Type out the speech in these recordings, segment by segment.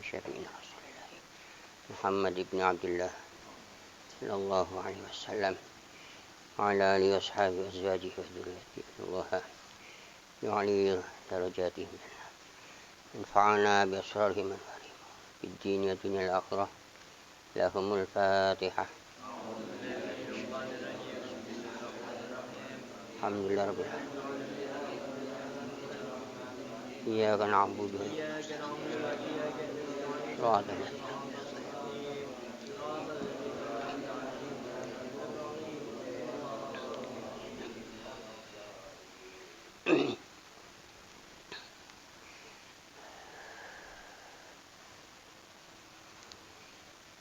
syafi'ina Rasulillah Muhammad ibn Abdullah sallallahu alaihi wasallam wa ala alihi wa ashabihi wa azwajihi wa dzurriyyatihi Allah yu'ali darajatihim anfa'ana bi asrarihim fid din wa dunyal akhirah lahumul fatihah. Alhamdulillah rabbil alamin. Iyyaka na'budu wa iyyaka nasta'in.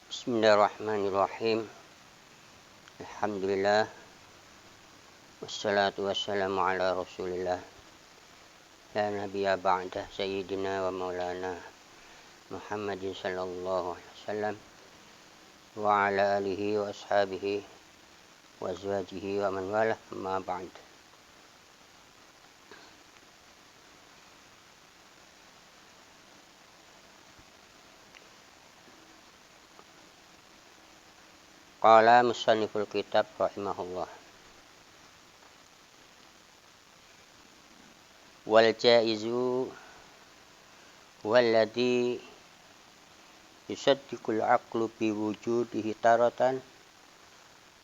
Bismillahirrahmanirrahim. Alhamdulillah. Wassalatu wassalamu ala Rasulillah. La nabiyya ba'da sayyidina wa maulana Muhammadin sallallahu alaihi wasallam wa ala alihi wa ashabihi wa azwajihi wa man walah ma ba'd. Qala musanniful kitab rahimahullah. Wal jaizu walladhi yusaddiqul aqlu bi wujudihi taratan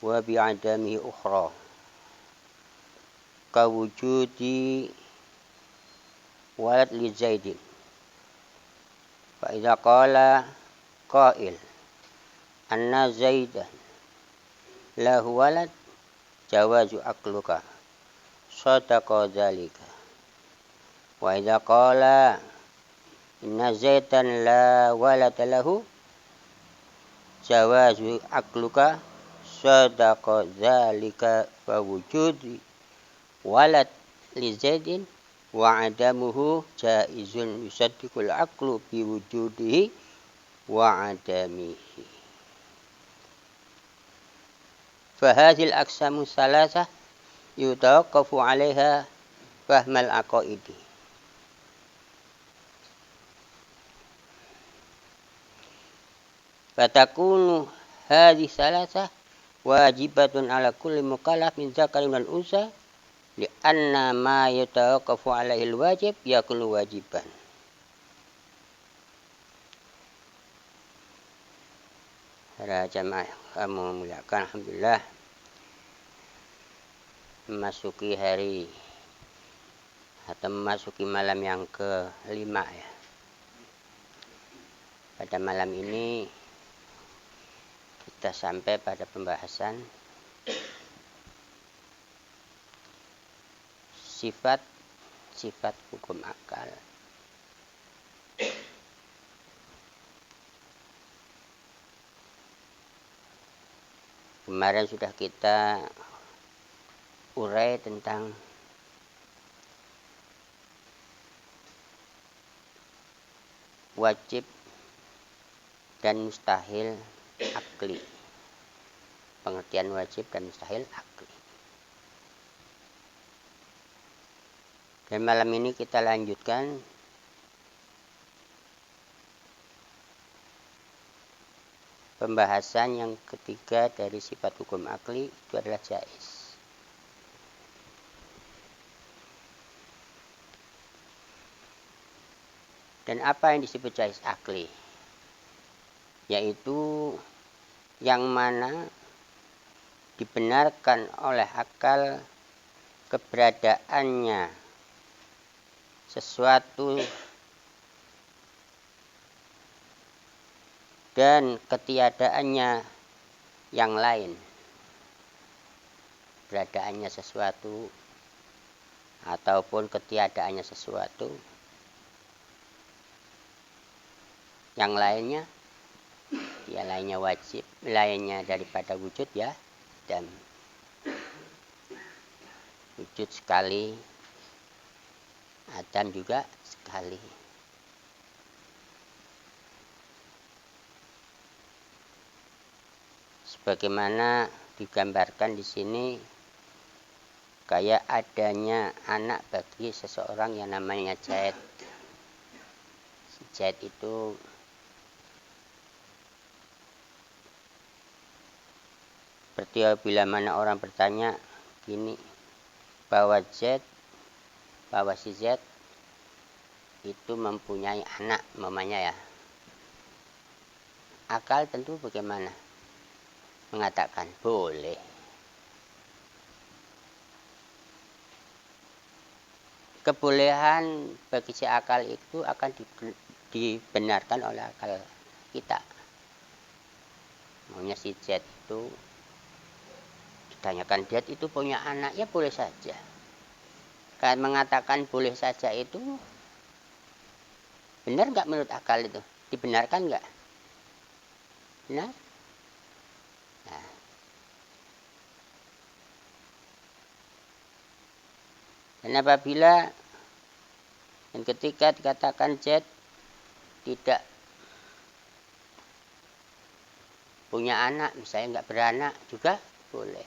wa bi adamihi ukhra ka wujudi walad li zaidin fa idza qala qail anna zaidan lahu walad jawazu aqluka sadaqa dzalika wa idza qala inna zaidan la walada lahu jawazu aqluka sadaqa dzalika fa wujudi walad li zaidin wa adamuhu jaizun yusaddiqul aqlu bi wujudihi wa adamihi. Fa hadhil aqsamu salasah yutawaqqafu 'alaiha fahmal aqaidi. Fatakunu hadhihi salasah wajibatun ala kulli mukallaf min dzakarin wal unsa li anna ma yatawaqqafu alaihi alwajib yakunu wajiban. Para jamaah kamu muliakan, alhamdulillah memasuki hari atau memasuki malam yang ke-5 ya. Pada malam ini kita sampai pada pembahasan sifat hukum akal. Kemarin sudah kita urai tentang wajib dan mustahil akli. Pengertian wajib dan mustahil akli. Dan malam ini kita lanjutkan pembahasan yang ketiga dari sifat hukum akli, itu adalah jaiz. Dan apa yang disebut jaiz akli? Yaitu yang mana dibenarkan oleh akal keberadaannya sesuatu dan ketiadaannya yang lain. Beradaannya sesuatu ataupun ketiadaannya sesuatu yang lainnya, ya lainnya wajib, lainnya daripada wujud ya, dan wujud sekali, adam juga sekali. Sebagaimana digambarkan di sini, kayak adanya anak bagi seseorang yang namanya Zaid. Si Zaid itu Seperti bila mana orang bertanya gini, bahwa si Z itu mempunyai anak, mamanya ya. Akal tentu bagaimana? Mengatakan boleh. Kebolehan bagi si akal itu akan dibenarkan oleh akal kita. Maunya si Z itu ditanyakan, Z itu punya anak, ya boleh saja. Kan mengatakan boleh saja itu benar nggak menurut akal itu? Dibenarkan nggak? Benar? Nah. Dan apabila dan ketika dikatakan Z tidak punya anak, misalnya nggak beranak juga boleh.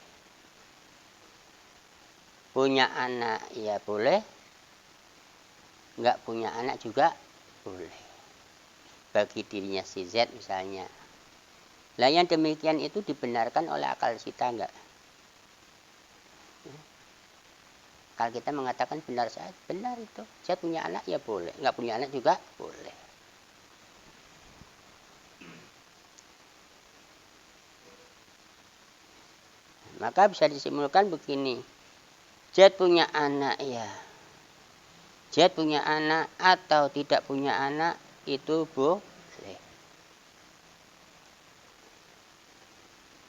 Punya anak ya boleh, nggak punya anak juga boleh. Bagi dirinya si Z misalnya. Lah yang demikian itu dibenarkan oleh akal kita enggak? Akal kita mengatakan benar saja, benar itu. Saya punya anak ya boleh, enggak punya anak juga boleh. Maka bisa disimpulkan begini. Z punya anak ya. Z punya anak atau tidak punya anak itu boleh.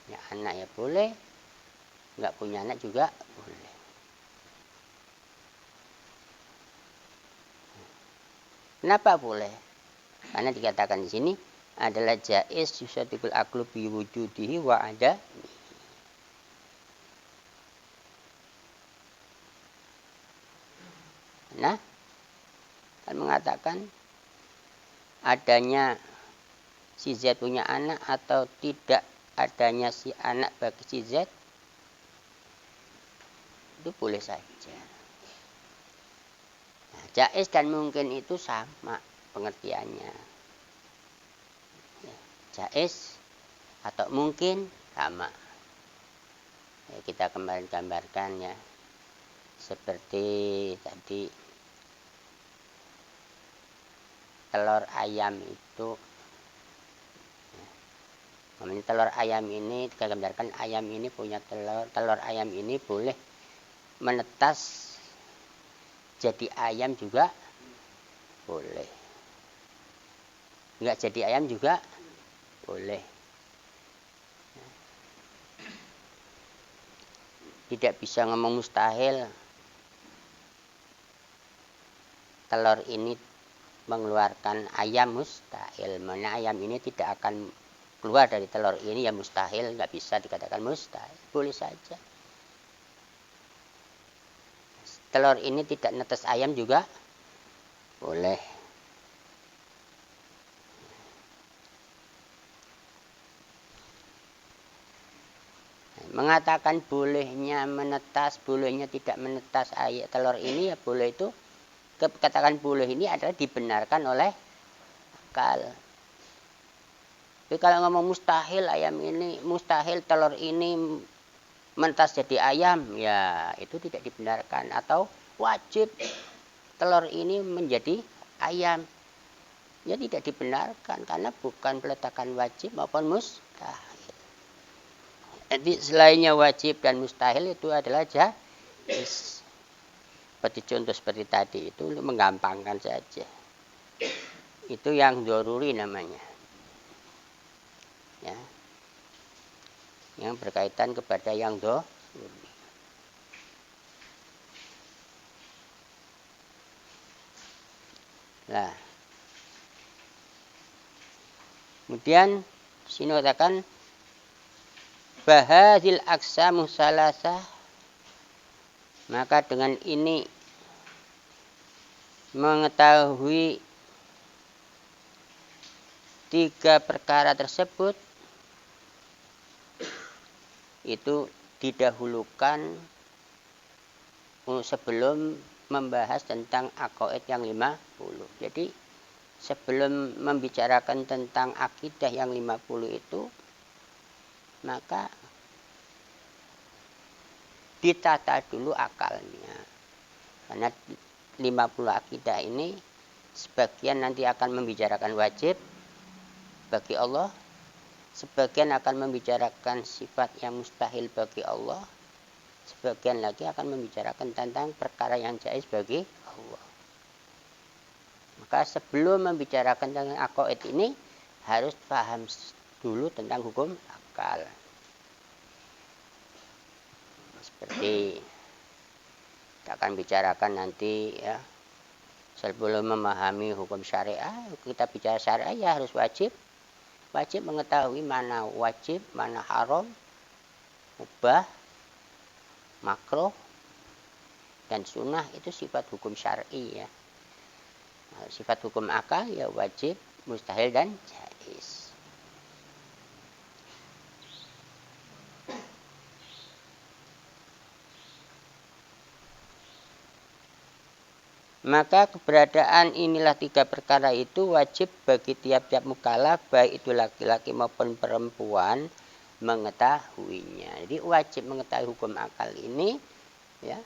Punya anak ya boleh, enggak punya anak juga boleh. Kenapa boleh? Karena dikatakan di sini adalah jaiz yusaddiqul aqlu bi wujudihi wa ada. Nah, kan mengatakan adanya si Z punya anak atau tidak adanya si anak bagi si Z itu boleh saja. Nah, jaiz dan mungkin itu sama pengertiannya. Jaiz atau mungkin sama. Ya, kita kemarin gambarkan ya. Seperti tadi telur ayam itu. Telur ayam ini kita gambarkan, ayam ini punya telur ayam ini boleh menetas jadi ayam juga boleh, enggak jadi ayam juga boleh. Tidak bisa ngomong mustahil telur ini mengeluarkan ayam, mustahil. Mana ayam ini tidak akan keluar dari telur ini ya mustahil, nggak bisa dikatakan mustahil, boleh saja. Telur ini tidak netes ayam juga boleh. Mengatakan bolehnya menetas, bolehnya tidak menetas telur ini ya boleh, itu katakan boleh ini adalah dibenarkan oleh akal. Tapi kalau ngomong mustahil ayam ini, mustahil telur ini menetas jadi ayam, ya itu tidak dibenarkan. Atau wajib telur ini menjadi ayam, ya tidak dibenarkan karena bukan peletakan wajib maupun mustahil. Jadi selainnya wajib dan mustahil itu adalah jaiz. Seperti contoh seperti tadi itu untuk menggampangkan saja. Itu yang doruri namanya. Ya, yang berkaitan kepada yang doruri. Nah, kemudian sini katakan bahadzil aqsamu salasah, maka dengan ini mengetahui tiga perkara tersebut itu didahulukan sebelum membahas tentang aqaid yang 50. Jadi sebelum membicarakan tentang akidah yang 50 itu, maka ditata dulu akalnya. Karena 50 akidah ini sebagian nanti akan membicarakan wajib bagi Allah, sebagian akan membicarakan sifat yang mustahil bagi Allah, sebagian lagi akan membicarakan tentang perkara yang jaiz bagi Allah. Maka sebelum membicarakan tentang aqaid ini harus paham dulu tentang hukum akal. Seperti kita akan bicarakan nanti ya. Sebelum memahami hukum syariah, kita bicara syariah ya harus wajib mengetahui mana wajib, mana haram, mubah, makruh, dan sunnah. Itu sifat hukum syar'i ya. Sifat hukum akal ya wajib, mustahil, dan jaiz. Maka keberadaan inilah 3 perkara itu wajib bagi tiap-tiap mukallaf, baik itu laki-laki maupun perempuan, mengetahuinya. Jadi wajib mengetahui hukum akal ini ya.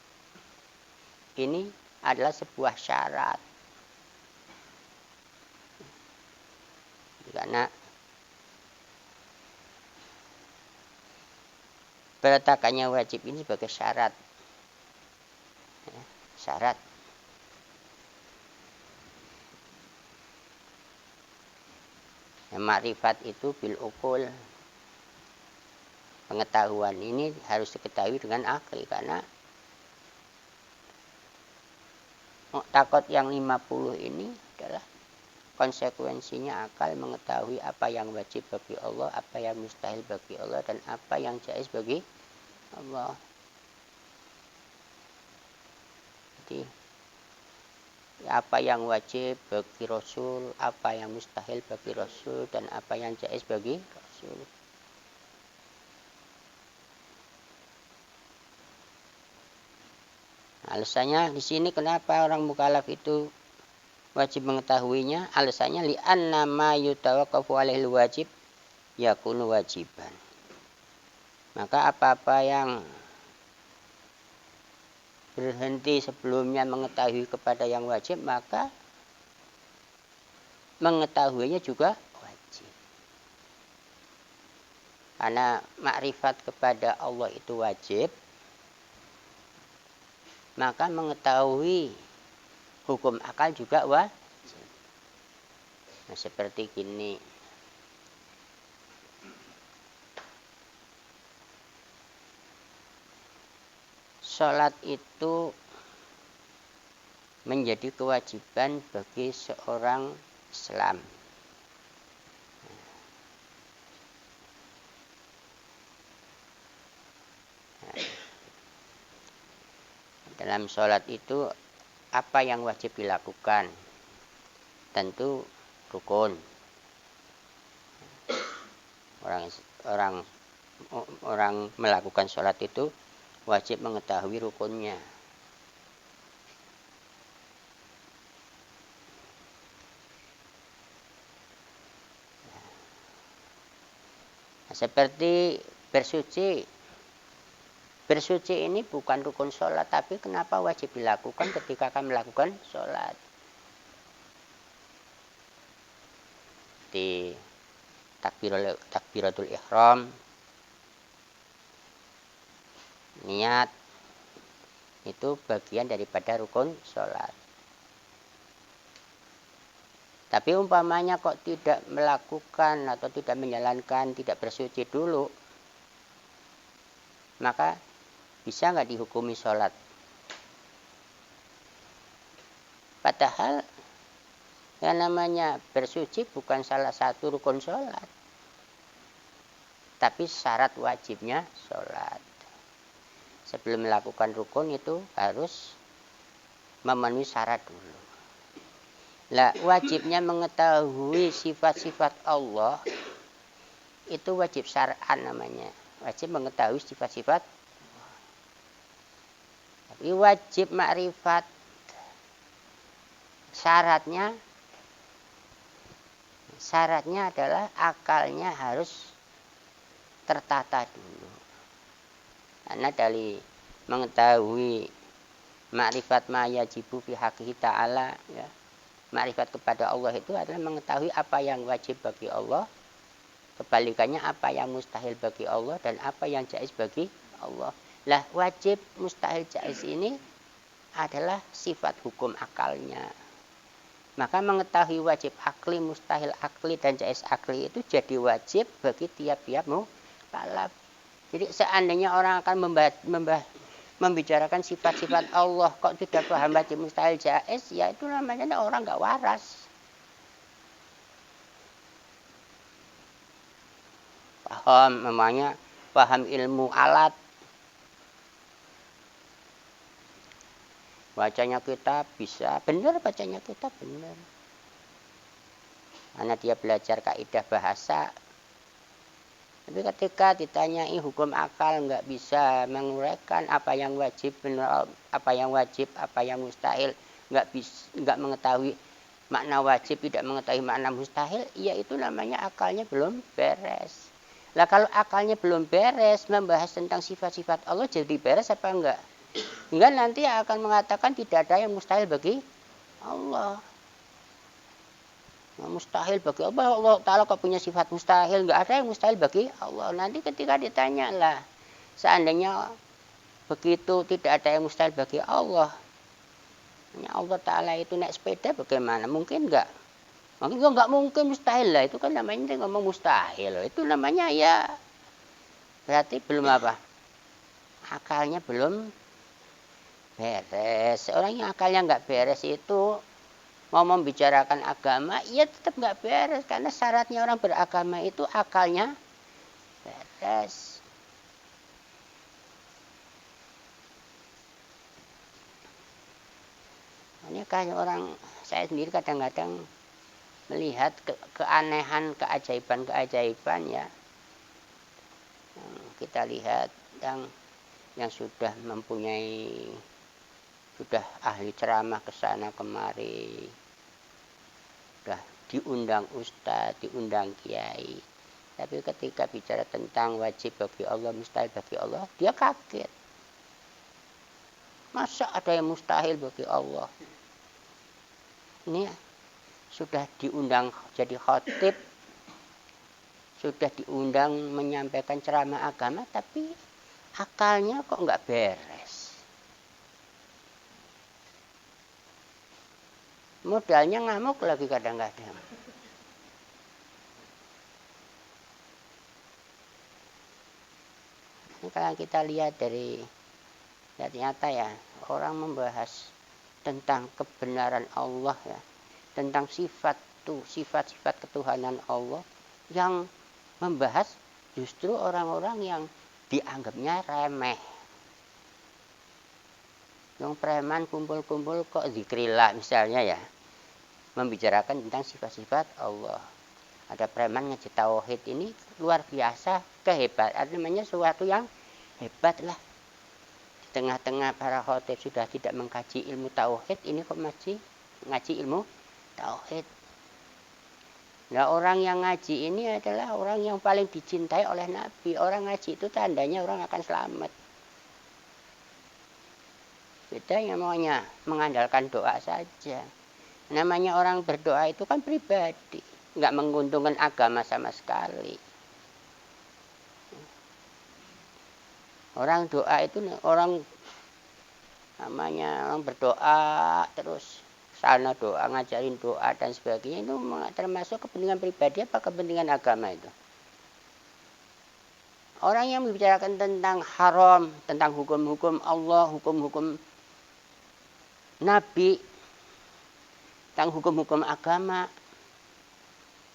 Ini adalah sebuah syarat. Karena peletakannya wajib ini sebagai syarat. Ya, syarat. Makrifat itu bil uqul. Pengetahuan ini harus diketahui dengan akal, karena takot yang 50 ini adalah konsekuensinya akal mengetahui apa yang wajib bagi Allah, apa yang mustahil bagi Allah, dan apa yang jaiz bagi Allah. Jadi apa yang wajib bagi Rasul, apa yang mustahil bagi Rasul, dan apa yang jaiz bagi Rasul. Alasannya di sini kenapa orang mukallaf itu wajib mengetahuinya? Alasannya li'anna ma yutawaqqafu alaihil wajib yakunu wajiban. Maka apa-apa yang berhenti sebelumnya mengetahui kepada yang wajib, maka mengetahuinya juga wajib. Karena makrifat kepada Allah itu wajib, maka mengetahui hukum akal juga wajib. Nah, seperti gini. Sholat itu menjadi kewajiban bagi seorang Islam. Dalam sholat itu apa yang wajib dilakukan? Tentu rukun. Orang melakukan sholat itu wajib mengetahui rukunnya. Nah, seperti bersuci. Bersuci ini bukan rukun sholat, tapi kenapa wajib dilakukan ketika akan melakukan sholat? Di takbiratul ihram, niat itu bagian daripada rukun sholat. Tapi umpamanya kok tidak melakukan atau tidak menjalankan, tidak bersuci dulu, maka bisa nggak dihukumi sholat? Padahal yang namanya bersuci bukan salah satu rukun sholat, tapi syarat wajibnya sholat. Sebelum melakukan rukun itu harus memenuhi syarat dulu. Lah, wajibnya mengetahui sifat-sifat Allah itu wajib syar'an namanya. Wajib mengetahui sifat-sifat. Tapi wajib makrifat syaratnya adalah akalnya harus tertata dulu. Karena dari mengetahui ma'rifat ma yajibu fi haqqihi ta'ala, ya. Ma'rifat kepada Allah itu adalah mengetahui apa yang wajib bagi Allah, kebalikannya apa yang mustahil bagi Allah dan apa yang jaiz bagi Allah. Lah wajib, mustahil, jaiz ini adalah sifat hukum akalnya. Maka mengetahui wajib akli, mustahil akli dan jaiz akli itu jadi wajib bagi tiap-tiap mukallaf. Jadi seandainya orang akan membicarakan sifat-sifat Allah kok tidak paham wajib, mustahil, jaiz, ya itu namanya orang nggak waras. Paham, namanya paham ilmu alat. Bacanya kita bisa benar, bacanya kita benar. Karena dia belajar kaidah bahasa. Tapi ketika ditanyai hukum akal nggak bisa menguraikan apa yang wajib, benar, apa yang wajib, apa yang mustahil, nggak mengetahui makna wajib, tidak mengetahui makna mustahil, ya itu namanya akalnya belum beres. Lah kalau akalnya belum beres, membahas tentang sifat-sifat Allah jadi beres apa enggak? Hingga nanti akan mengatakan tidak ada yang mustahil bagi Allah. Mustahil bagi Allah, Allah Ta'ala kok punya sifat mustahil, nggak ada yang mustahil bagi Allah. Nanti ketika ditanya lah, seandainya begitu tidak ada yang mustahil bagi Allah, Allah Ta'ala itu naik sepeda bagaimana? Mungkin nggak? Mungkin nggak mungkin, mustahil lah. Itu kan namanya ngomong mustahil. Itu namanya ya berarti belum apa? Akalnya belum beres. Orang yang akalnya nggak beres itu mau membicarakan agama, ya tetap nggak beres. Karena syaratnya orang beragama itu akalnya beres. Ini kayak orang, saya sendiri kadang-kadang melihat keanehan, keajaiban ya. Kita lihat yang sudah mempunyai, sudah ahli ceramah ke sana kemari, sudah diundang ustadz, diundang kiai, tapi ketika bicara tentang wajib bagi Allah, mustahil bagi Allah, dia kaget. Masa ada yang mustahil bagi Allah? Ini sudah diundang jadi khotib, sudah diundang menyampaikan ceramah agama, tapi akalnya kok nggak beres. Modalnya ngamuk lagi kadang-kadang. Ini kalau kita lihat dari nyata ya, orang membahas tentang kebenaran Allah ya, tentang sifat-sifat ketuhanan Allah, yang membahas justru orang-orang yang dianggapnya remeh. Yang preman kumpul-kumpul kok zikrillah misalnya ya, membicarakan tentang sifat-sifat Allah. Ada preman ngaji tauhid, ini luar biasa kehebatan, namanya sesuatu yang hebat lah. Di tengah-tengah para khotib sudah tidak mengkaji ilmu tauhid, ini kok masih ngaji ilmu tauhid. Nah, orang yang ngaji ini adalah orang yang paling dicintai oleh Nabi. Orang ngaji itu tandanya orang akan selamat. Beda yang maunya mengandalkan doa saja. Namanya orang berdoa itu kan pribadi, nggak menguntungkan agama sama sekali. Orang doa itu orang namanya orang berdoa terus sana doa, ngajarin doa dan sebagainya, itu termasuk kepentingan pribadi apa kepentingan agama itu. Orang yang membicarakan tentang haram, tentang hukum-hukum Allah, hukum-hukum Nabi, tentang hukum-hukum agama,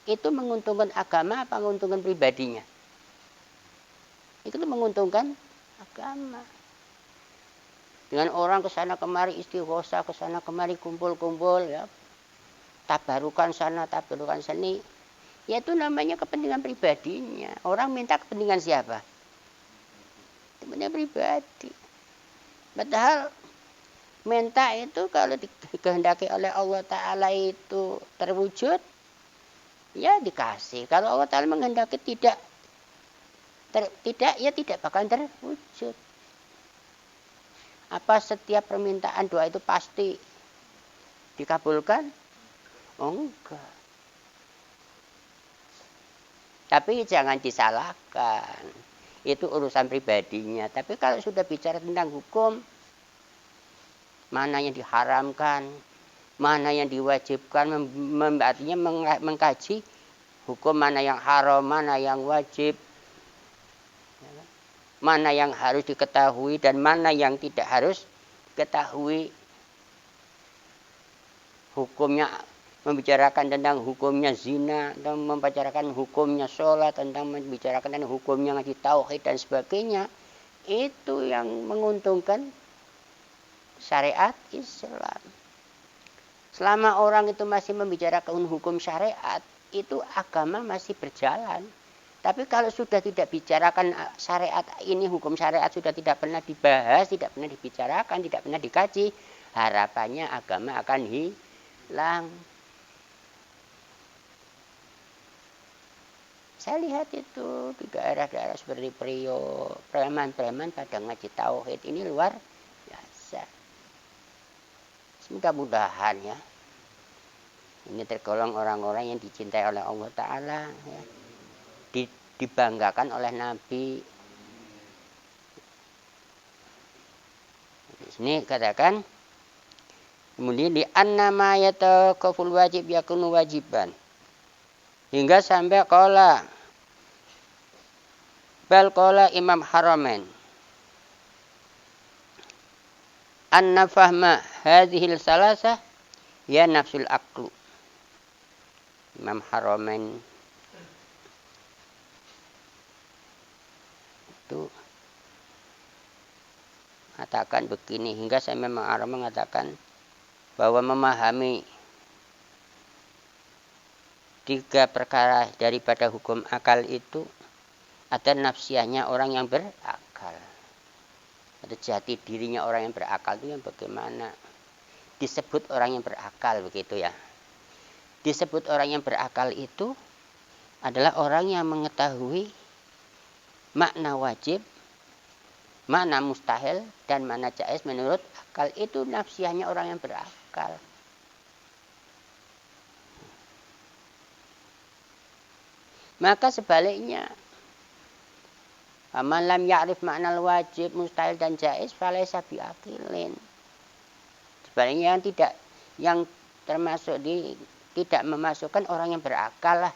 itu menguntungkan agama apa menguntungkan pribadinya? Itu menguntungkan agama. Dengan orang kesana kemari istighosa, kesana kemari kumpul-kumpul ya, tabarukan sana, tabarukan sini, ya itu namanya kepentingan pribadinya. Orang minta kepentingan siapa? Kepentingan pribadi. Padahal minta itu kalau dikehendaki oleh Allah Ta'ala itu terwujud, ya dikasih. Kalau Allah Ta'ala menghendaki tidak, ya tidak bakal terwujud. Apa setiap permintaan doa itu pasti dikabulkan? Oh, enggak. Tapi jangan disalahkan. Itu urusan pribadinya. Tapi kalau sudah bicara tentang hukum, mana yang diharamkan, mana yang diwajibkan, artinya mengkaji hukum mana yang haram, mana yang wajib, mana yang harus diketahui dan mana yang tidak harus diketahui. Hukumnya membicarakan tentang hukumnya zina, dan membicarakan hukumnya sholat, tentang membicarakan tentang hukumnya ngaji tauhid dan sebagainya. Itu yang menguntungkan syariat Islam. Selama orang itu masih membicarakan hukum syariat, itu agama masih berjalan. Tapi kalau sudah tidak bicarakan syariat ini, hukum syariat sudah tidak pernah dibahas, tidak pernah dibicarakan, tidak pernah dikaji, harapannya agama akan hilang. Saya lihat itu di daerah-daerah seperti Priok, preman-preman pada ngaji tauhid ini luar biasa. Mudah-mudahan ya, ini tergolong orang-orang yang dicintai oleh Allah Ta'ala ya. Dibanggakan oleh Nabi. Di sini katakan, kemudian di annama yataqaful wajib yakunu wajiban. Hingga sampai qala bal qala Imam Haramain anna fahma hadhil salasah ya nafsul aqlu. Imam Haramain itu mengatakan begini, hingga saya memang mengatakan bahwa memahami 3 perkara daripada hukum akal itu ada nafsiahnya orang yang berakal. Ada jati dirinya orang yang berakal itu yang bagaimana? Disebut orang yang berakal begitu ya. Disebut orang yang berakal itu adalah orang yang mengetahui makna wajib, makna mustahil, dan makna jaiz menurut akal. Itu nafsiahnya orang yang berakal. Maka sebaliknya, man lam ya'rif makna wajib, mustahil dan jaiz falaysa biaqilin. Sebaliknya yang termasuk tidak memasukkan orang yang berakal lah.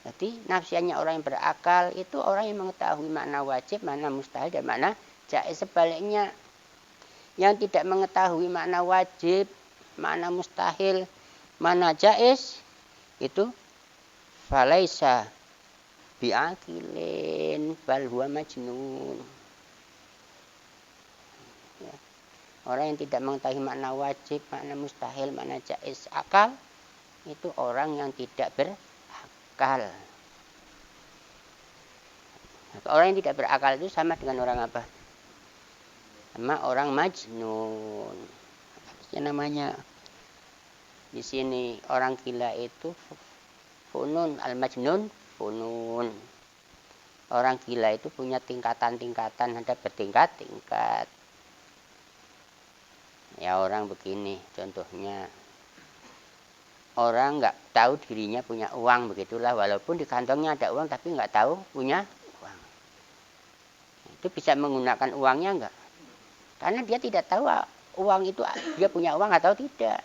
Jadi nafsiannya orang yang berakal itu orang yang mengetahui makna wajib, makna mustahil dan makna jaiz. Sebaliknya yang tidak mengetahui makna wajib, makna mustahil, makna jaiz itu falaisa bi'aqilin bal huwa majnun. Ya. Orang yang tidak mengetahui makna wajib, makna mustahil, makna jaiz akal, itu orang yang tidak berakal. Orang yang tidak berakal itu sama dengan orang apa? Sama orang majnun. Ya namanya di sini orang gila itu funun, al-majnun funun. Orang gila itu punya tingkatan-tingkatan, ada bertingkat-tingkat. Ya orang begini contohnya. Orang nggak tahu dirinya punya uang, begitulah, walaupun di kantongnya ada uang tapi nggak tahu punya uang. Itu bisa menggunakan uangnya nggak? Karena dia tidak tahu uang itu dia punya uang atau tidak.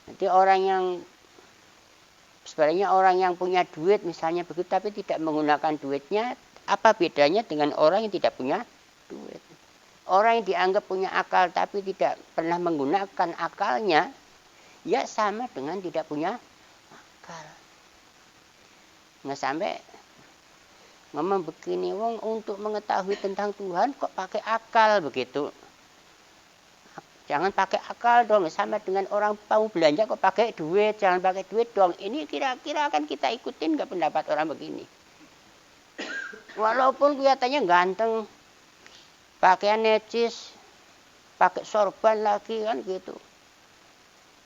Nanti orang yang sebenarnya orang yang punya duit misalnya begitu tapi tidak menggunakan duitnya, apa bedanya dengan orang yang tidak punya duit? Orang yang dianggap punya akal tapi tidak pernah menggunakan akalnya, ya sama dengan tidak punya akal. Nggak sampai ngomong begini, wong untuk mengetahui tentang Tuhan kok pakai akal begitu. Jangan pakai akal dong, sama dengan orang mau belanja kok pakai duit, jangan pakai duit dong. Ini kira-kira akan kita ikutin nggak pendapat orang begini? Walaupun kelihatannya ganteng, pakaian necis, pakai sorban lagi kan gitu.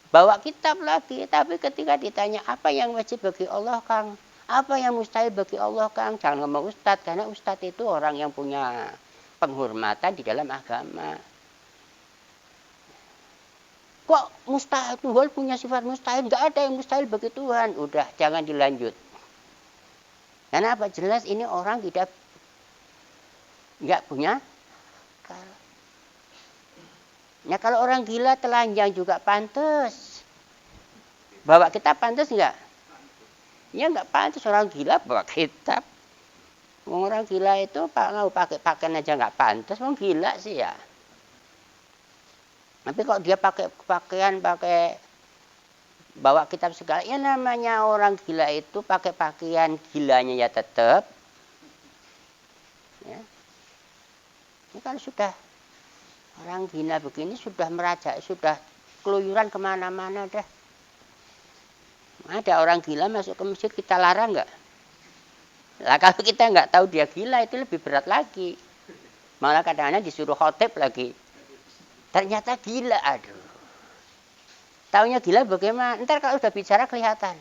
Bawa kitab lagi, tapi ketika ditanya apa yang wajib bagi Allah Kang, apa yang mustahil bagi Allah Kang, jangan ngomong ustadz, karena ustadz itu orang yang punya penghormatan di dalam agama. Kok mustahil, Tuhan punya sifat mustahil? Nggak ada yang mustahil bagi Tuhan. Udah, jangan dilanjut. Karena apa? Jelas ini orang nggak punya akal. Nah kalau orang gila telanjang juga pantas. Bawa kitab pantas nggak? Ya nggak pantas orang gila bawa kitab. Orang gila itu mau pakai pakaian aja nggak pantas, orang gila sih ya. Tapi kalau dia pakai pakaian, pakai bawa kitab segala, ya namanya orang gila itu pakai pakaian gilanya ya tetap. Ya. Ini kan sudah orang gila begini sudah merajak, sudah keluyuran kemana-mana dah. Ada orang gila masuk ke masjid kita larang nggak? Lah kalau kita nggak tahu dia gila itu lebih berat lagi. Malah kadang-kadang disuruh khotib lagi. Ternyata gila, aduh. Taunya gila bagaimana? Ntar kalau udah bicara kelihatan.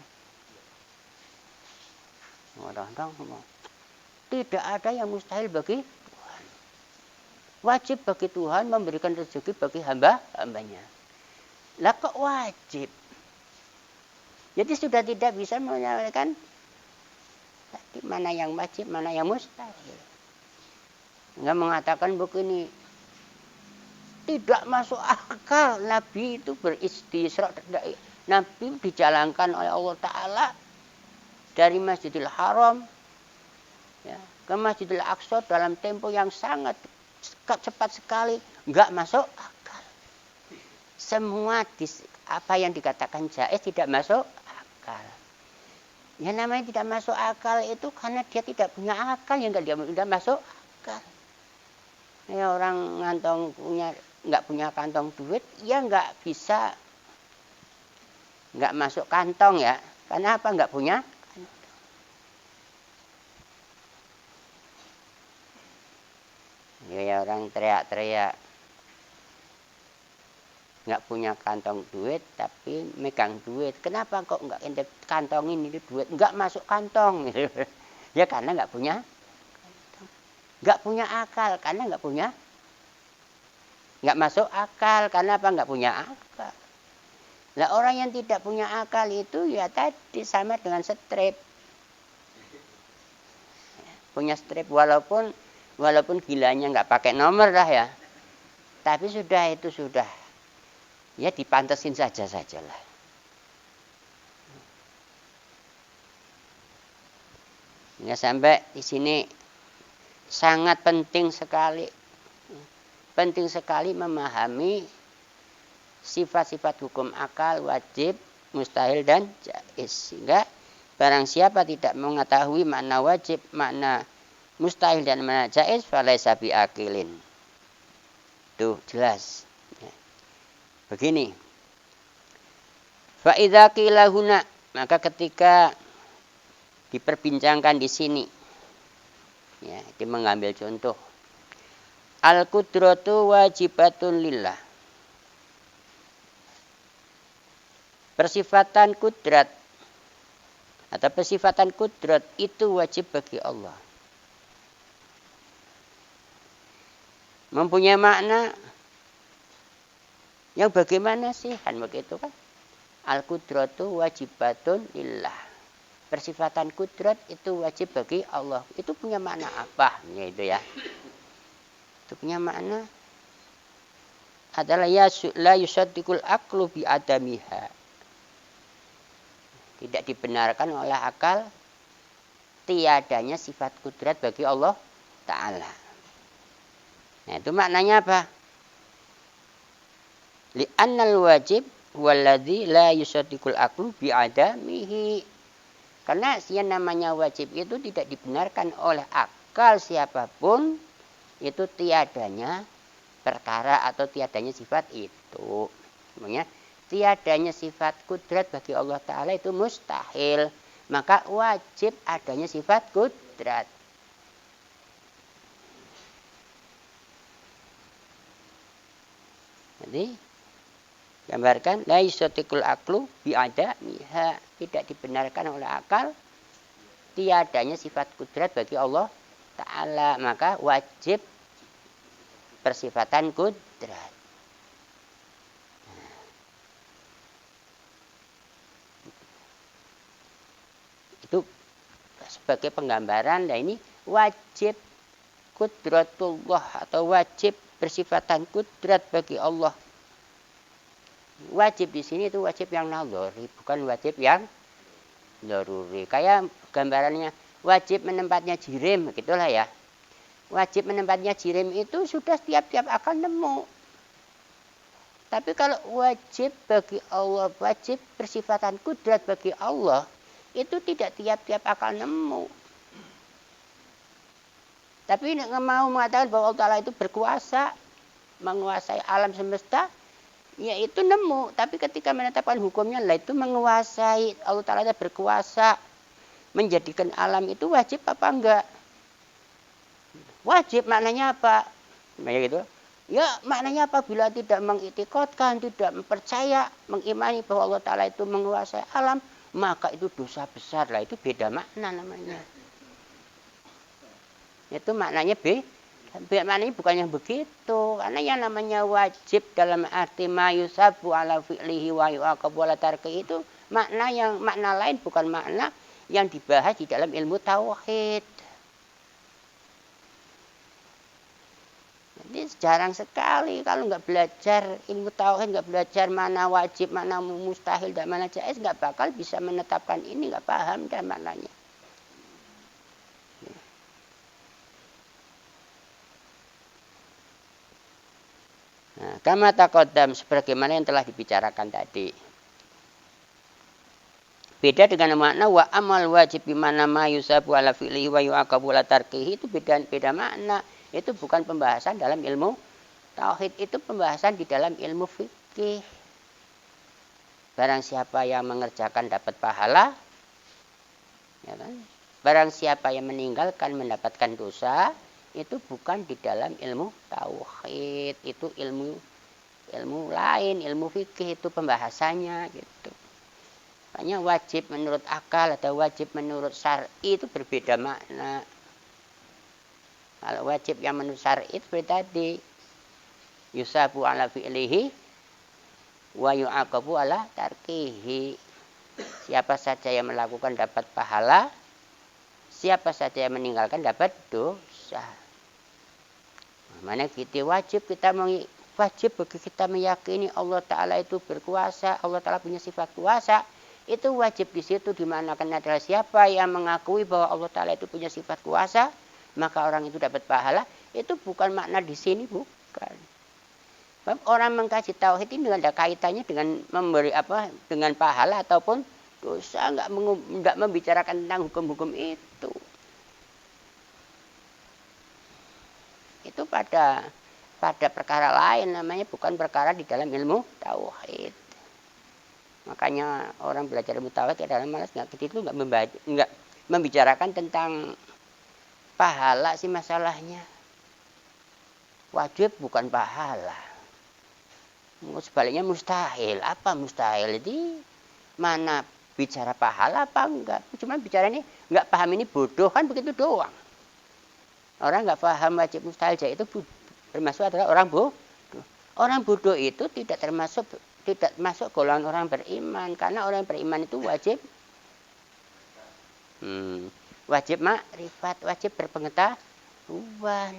Orang-orang ngomong, tidak ada yang mustahil bagi Tuhan. Wajib bagi Tuhan memberikan rezeki bagi hamba-hambanya. Lah kok wajib? Jadi sudah tidak bisa menyamakan mana yang wajib, mana yang mustahil. Nggak mengatakan begini, tidak masuk akal Nabi itu beristisra. Nabi dijalankan oleh Allah Ta'ala dari Masjidil Haram ya, ke Masjidil Aqsa dalam tempo yang sangat cepat sekali. Nggak masuk akal. Semua apa yang dikatakan jaiz tidak masuk akal. Ya namanya tidak masuk akal itu karena dia tidak punya akal, yang tidak masuk akal. Ya orang nggak punya kantong duit, ya nggak bisa, nggak masuk kantong ya. Karena apa? Nggak punya kantong. Ya orang teriak-teriak, nggak punya kantong duit tapi megang duit. Kenapa kok nggak ente kantongin ini duit? Nggak masuk kantong. Ya karena nggak punya kantong. Nggak punya akal karena nggak masuk akal. Karena apa? Nggak punya akal. Nah orang yang tidak punya akal itu ya tadi sama dengan strip. Punya strip walaupun gilanya nggak pakai nomor dah ya. Tapi sudah ya dipantesin sajalah. Ya sampai di sini sangat penting sekali. Penting sekali memahami sifat-sifat hukum akal, wajib, mustahil dan jaiz. Sehingga barang siapa tidak mengetahui makna wajib, makna mustahil dan makna jaiz, falaisa biaqilin. Tuh jelas. Begini, fa idza qila huna, maka ketika diperbincangkan di sini, ya, dia mengambil contoh, al qudratu wajibatun lillah. Persifatan kudrat atau persifatan kudrat itu wajib bagi Allah. Mempunyai makna yang bagaimana sih? Kan begitu kan? Al-qudratu wajibatun lillah. Persifatan kudrat itu wajib bagi Allah. Itu punya makna apa? Ya itu ya. Itu punya makna adalah la yusaddiqul aqlu bi adamiha. Tidak dibenarkan oleh akal tiadanya sifat kudrat bagi Allah Ta'ala. Nah itu maknanya apa? Li'annal wajib walladzi la yusaddiqul aqlu bi'adamihi. Karena yang namanya wajib itu tidak dibenarkan oleh akal siapapun, itu tiadanya perkara atau tiadanya sifat itu. Sebenarnya tiadanya sifat kudrat bagi Allah Ta'ala itu mustahil. Maka wajib adanya sifat kudrat. Jadi gambarkan la yusaddiqul aqlu bi'adamiha, tidak dibenarkan oleh akal tiadanya sifat kudrat bagi Allah Ta'ala, maka wajib persifatan kudrat. Itu sebagai penggambaran. Nah ini wajib kudratullah atau wajib persifatan kudrat bagi Allah. Wajib di sini itu wajib yang naluri, bukan wajib yang daruri. Kayak gambarannya wajib menempatnya jirim, gitulah ya. Wajib menempatnya jirim itu sudah tiap-tiap akal nemu. Tapi kalau wajib bagi Allah, wajib persifatan kudrat bagi Allah, itu tidak tiap-tiap akal nemu. Tapi nggak mau mengatakan bahwa Allah Ta'ala itu berkuasa, menguasai alam semesta, ya itu nemu. Tapi ketika menetapkan hukumnya, lah itu menguasai, Allah Ta'ala itu berkuasa, menjadikan alam itu wajib apa enggak? Wajib maknanya apa? Nah, gitu. Ya maknanya apabila tidak mengiktikadkan, tidak mempercaya, mengimani bahwa Allah Ta'ala itu menguasai alam, maka itu dosa besar. Lah itu beda makna namanya. Itu maknanya maknanya bukan yang begitu. Karena yang namanya wajib dalam arti mayusabu ala fi'lihi wa yu'aqabu ala tarkihi itu makna lain, bukan makna yang dibahas di dalam ilmu tauhid. Jadi jarang sekali kalau nggak belajar ilmu tauhid, nggak belajar mana wajib, mana mustahil, dan mana jaiz, nggak bakal bisa menetapkan ini, nggak paham dan maknanya. Nah, kama taqaddam, sebagaimana yang telah dibicarakan tadi. Beda dengan makna wa amal wajib bimana ma yusabu ala fi'lihi wa yu'aqabu ala tarkihi, itu beda makna. Itu bukan pembahasan dalam ilmu tauhid, itu pembahasan di dalam ilmu fikih. Barang siapa yang mengerjakan dapat pahala, ya kan? Barang siapa yang meninggalkan mendapatkan dosa, itu bukan di dalam ilmu tauhid, itu ilmu lain, ilmu fikih, itu pembahasannya gitu. Makanya wajib menurut akal atau wajib menurut syar'i itu berbeda makna. Kalau wajib yang menurut syar'i seperti tadi, yusabu ala fi'lihi wa yu'aqabu ala tarkihi. Siapa saja yang melakukan dapat pahala, siapa saja yang meninggalkan dapat dosa. Mana kita wajib bagi kita meyakini Allah Ta'ala itu berkuasa, Allah Ta'ala punya sifat kuasa. Itu wajib di situ dimanakan adalah siapa yang mengakui bahwa Allah Ta'ala itu punya sifat kuasa, maka orang itu dapat pahala. Itu bukan makna di sini, bukan. Orang mengkaji tauhid ini ada kaitannya dengan memberi dengan pahala ataupun dosa, enggak membicarakan tentang hukum-hukum itu. Itu pada perkara lain, namanya bukan perkara di dalam ilmu tauhid. Makanya orang belajar ilmu tauhid adalah malas enggak membicarakan tentang pahala sih masalahnya. Wajib bukan pahala. Sebaliknya mustahil. Apa mustahil? Jadi mana bicara pahala apa enggak? Cuma bicara ini enggak paham, ini bodoh, kan begitu doang. Orang enggak paham wajib mustahil itu termasuk adalah orang bodoh. Orang bodoh itu tidak masuk golongan orang beriman, karena orang beriman itu wajib wajib makrifat, wajib berpengetahuan.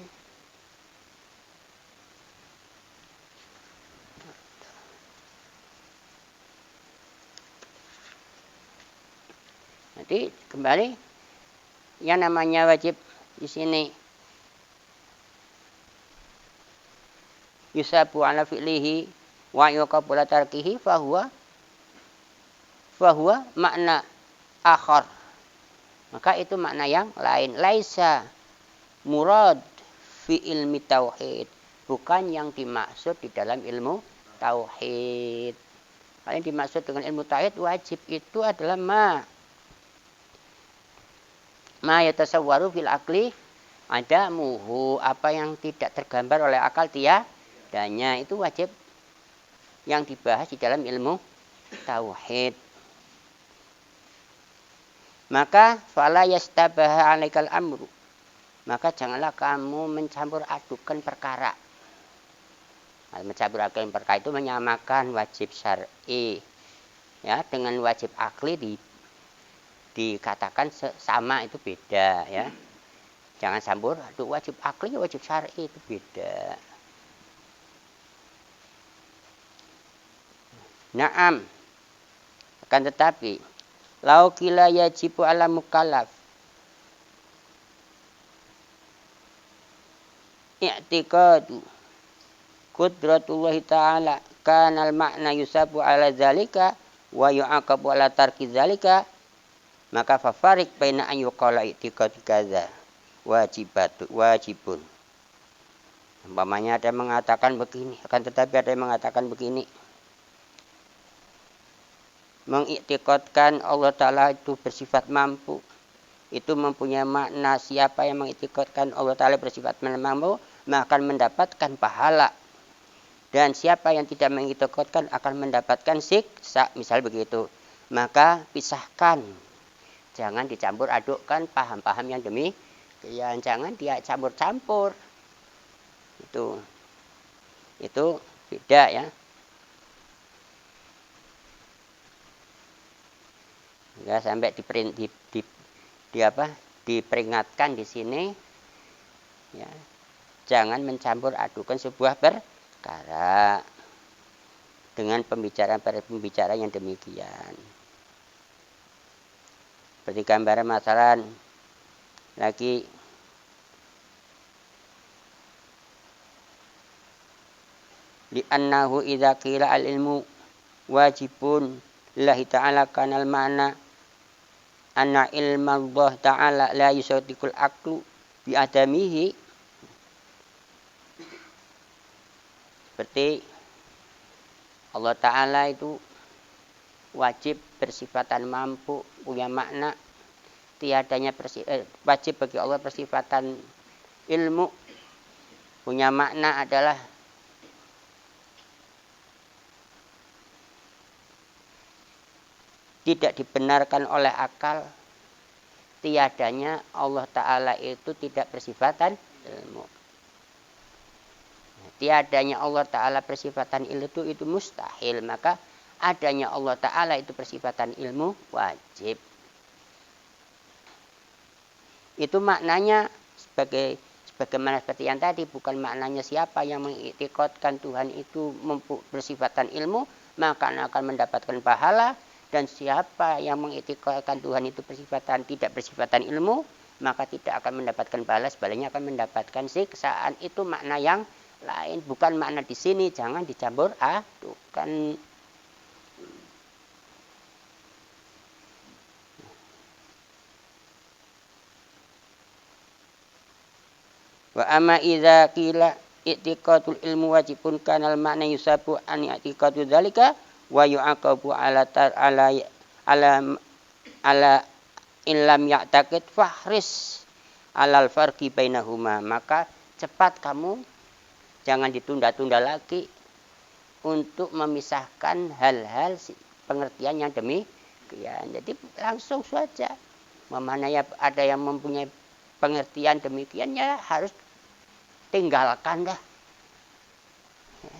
Jadi kembali yang namanya wajib di sini yusabu ala fi'lihi wa yuqabu ala tarkihi fahuwa makna akhar. Maka itu makna yang lain. Laisa murad fi ilmi tauhid, bukan yang dimaksud di dalam ilmu tauhid. Kalau yang dimaksud dengan ilmu tauhid wajib itu adalah ma yatasawwaru fil aqli adamuhu, apa yang tidak tergambar oleh akal tiadanya, itu wajib yang dibahas di dalam ilmu tauhid. Maka fala yastabaha alaikal amru, maka janganlah kamu mencampur adukan perkara. Mencampur akli perkara itu menyamakan wajib syar'i ya dengan wajib akli dikatakan sama, itu beda ya. Jangan campur aduk wajib akli wajib syar'i, itu beda. Naam, akan tetapi lau kila yajibu ala mukallaf i'tiqadu qudratullahi ta'ala kanal makna yusabu ala zalika wa yu'aqabu ala tarki zalika, maka fafarik baina an yuqala i'tiqad kaza wajibun. Umpamanya ada yang mengatakan begini, akan tetapi ada yang mengatakan begini. Mengiktikadkan Allah Ta'ala itu bersifat mampu, itu mempunyai makna. Siapa yang mengiktikadkan Allah Ta'ala bersifat mampu, maka akan mendapatkan pahala. Dan siapa yang tidak mengiktikadkan akan mendapatkan siksa, misal begitu. Maka pisahkan, jangan dicampur adukkan paham-paham yang demikian, jangan dia campur-campur. Itu beda ya. Ya, sampai diperingatkan di sini ya, jangan mencampur adukan sebuah perkara dengan pembicaraan yang demikian. Seperti gambaran masalah lagi li'annahu idza qila al-ilmu wajibun lillahi ta'ala kanal ma'na anna ilma Allah ta'ala la yusaddiqul aqlu bi adamihi. Seperti Allah Ta'ala itu wajib bersifatan mampu, punya makna. Tiadanya wajib bagi Allah bersifatan ilmu, punya makna adalah tidak dibenarkan oleh akal. Tiadanya Allah Ta'ala itu tidak bersifatan ilmu. Tiadanya Allah Ta'ala bersifatan ilmu itu mustahil. Maka adanya Allah Ta'ala itu bersifatan ilmu wajib. Itu maknanya sebagaimana seperti yang tadi. Bukan maknanya siapa yang mengiktikadkan Tuhan itu bersifatan ilmu, maka akan mendapatkan pahala. Dan siapa yang mengiktikadkan Tuhan itu tidak bersifatan ilmu, maka tidak akan mendapatkan pahala, sebaliknya akan mendapatkan siksaan. Itu makna yang lain, bukan makna di sini. Jangan dicampur adukan. Wa amma idza qila i'tiqadul ilmu wajibun kanal makna yusabu an i'tiqadu dzalika wa yu'aqabu ala illam ya'taqid fahris alal farqi bainahuma. Maka cepat kamu, jangan ditunda-tunda lagi untuk memisahkan hal-hal pengertian yang demikian. Jadi langsung saja. Mana ya ada yang mempunyai pengertian demikian, ya harus tinggalkan dah.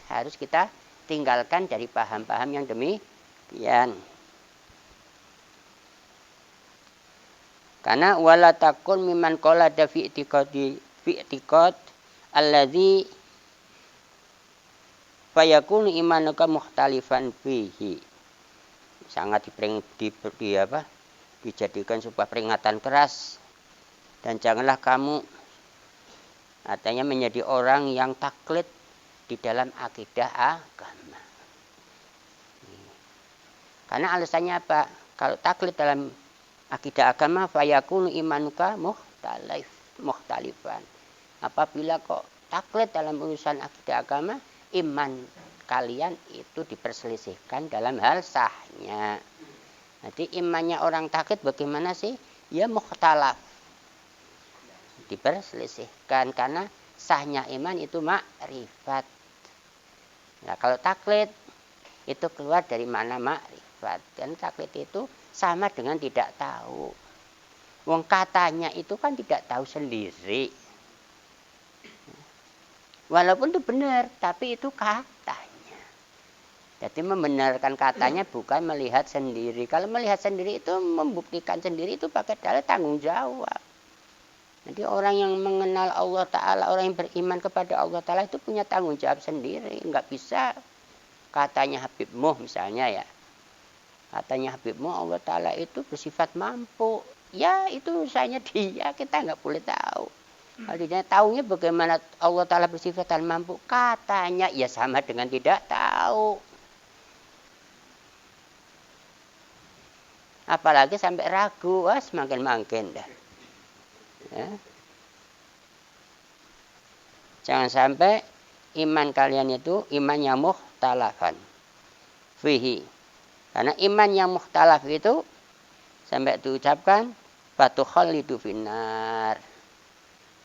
Harus kita tinggalkan dari paham-paham yang demikian. Karena wala takun mimman qala da fi i'tiqad alladzi fayakun imanuka mukhtalifan fihi. Sangat dijadikan sebuah peringatan keras. Dan janganlah kamu artinya menjadi orang yang taklid di dalam akidah agama. Karena alasannya apa? Kalau taklid dalam akidah agama, fayakunu imanuka mukhtalifan. Apabila kok taklid dalam urusan akidah agama, iman kalian itu diperselisihkan dalam hal sahnya. Jadi imannya orang taklid bagaimana sih? Ya mukhtalaf. Diperselisihkan karena sahnya iman itu makrifat. Nah, kalau taklid itu keluar dari mana makrifat. Dan taklid itu sama dengan tidak tahu. Wong katanya itu kan tidak tahu sendiri. Walaupun itu benar, tapi itu katanya. Jadi membenarkan katanya bukan melihat sendiri. Kalau melihat sendiri itu membuktikan sendiri itu pakai dalil tanggung jawab. Jadi orang yang mengenal Allah Ta'ala, orang yang beriman kepada Allah Ta'ala itu punya tanggung jawab sendiri. Enggak bisa katanya Habibmu misalnya ya. Katanya Habibmu Allah Ta'ala itu bersifat mampu. Ya itu usahanya dia, kita enggak boleh tahu. Kalau dia tahunya bagaimana Allah Ta'ala bersifat mampu. Katanya ya sama dengan tidak tahu. Apalagi sampai ragu, wah semakin makin dah. Ya. Jangan sampai iman kalian itu iman yang mukhtalafan fihi. Karena iman yang mukhtalaf itu sampai diucapkan fatukhallidu finnar.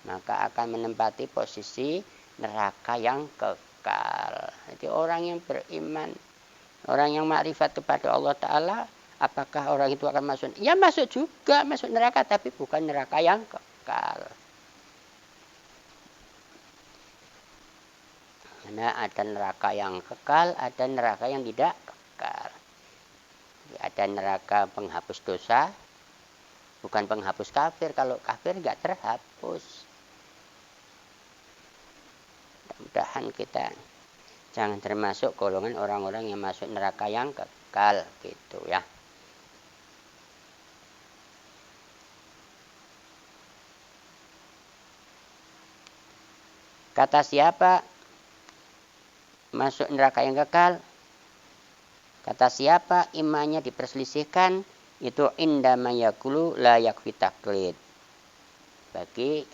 Maka akan menempati posisi neraka yang kekal. Jadi orang yang beriman, orang yang makrifat kepada Allah Ta'ala, apakah orang itu akan masuk? Ya masuk juga, masuk neraka, tapi bukan neraka yang kekal. Karena ada neraka yang kekal, ada neraka yang tidak kekal. Ada neraka penghapus dosa, bukan penghapus kafir. Kalau kafir nggak terhapus. Mudah-mudahan kita jangan termasuk golongan orang-orang yang masuk neraka yang kekal gitu ya. Kata siapa masuk neraka yang kekal? Kata siapa imannya diperselisihkan, itu inda mayakulu la yakfi taklid. Bagi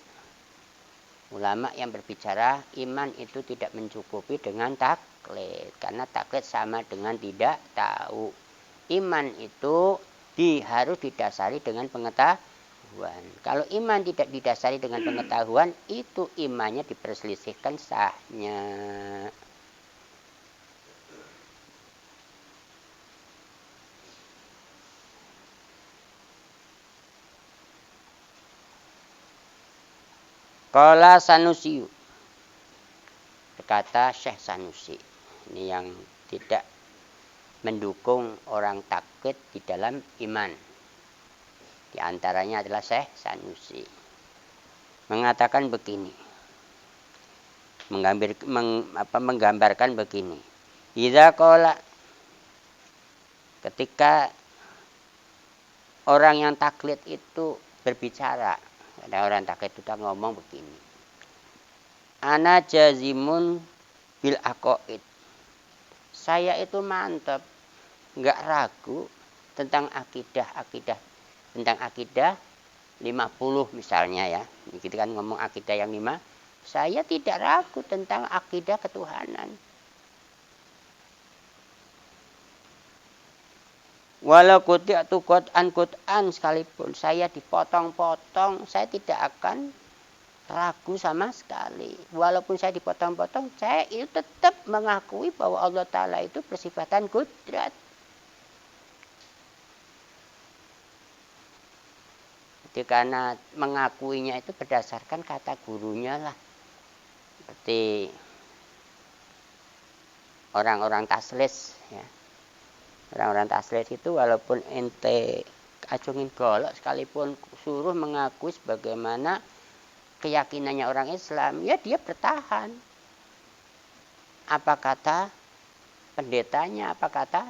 ulama yang berbicara iman itu tidak mencukupi dengan taklid, karena taklid sama dengan tidak tahu. Iman itu harus didasari dengan pengetahuan. Kalau iman tidak didasari dengan pengetahuan, itu imannya diperselisihkan sahnya. Qala Sanusi, berkata Syekh Sanusi, ini yang tidak mendukung orang taklid di dalam iman. Di antaranya adalah Syekh Sanusi. Mengatakan begini, menggambarkan begini. Idza qala, ketika orang yang taklid itu berbicara, ada orang taklid itu ngomong begini. Ana jazimun bil aqaid. Saya itu mantap, enggak ragu tentang akidah, tentang akidah 50 misalnya ya. Kita kan ngomong akidah yang 5. Saya tidak ragu tentang akidah ketuhanan. Walau quti'tu qut'an sekalipun saya dipotong-potong, saya tidak akan ragu sama sekali. Walaupun saya dipotong-potong, saya itu tetap mengakui bahwa Allah Ta'ala itu bersifatan kudrat. Jadi karena mengakuinya itu berdasarkan kata gurunya lah. Seperti orang-orang taslis ya. Orang-orang taslis itu walaupun ente acungin golok sekalipun suruh mengakui sebagaimana keyakinannya orang Islam, ya dia bertahan. Apa kata pendetanya, apa kata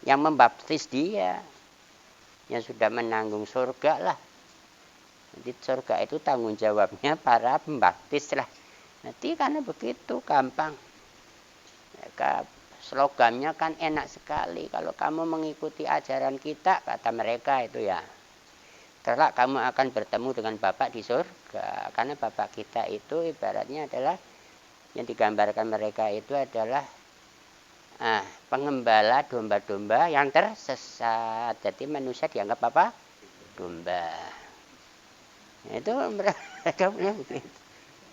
yang membaptis dia, yang sudah menanggung surga lah. Jadi surga itu tanggung jawabnya para pembaptis lah. Nanti karena begitu gampang. Mereka slogannya kan enak sekali. Kalau kamu mengikuti ajaran kita, kata mereka itu ya, kelak kamu akan bertemu dengan Bapak di surga. Karena Bapak kita itu ibaratnya adalah, yang digambarkan mereka itu adalah pengembala domba-domba yang tersesat. Jadi manusia dianggap apa? Domba. Itu mereka punya begitu.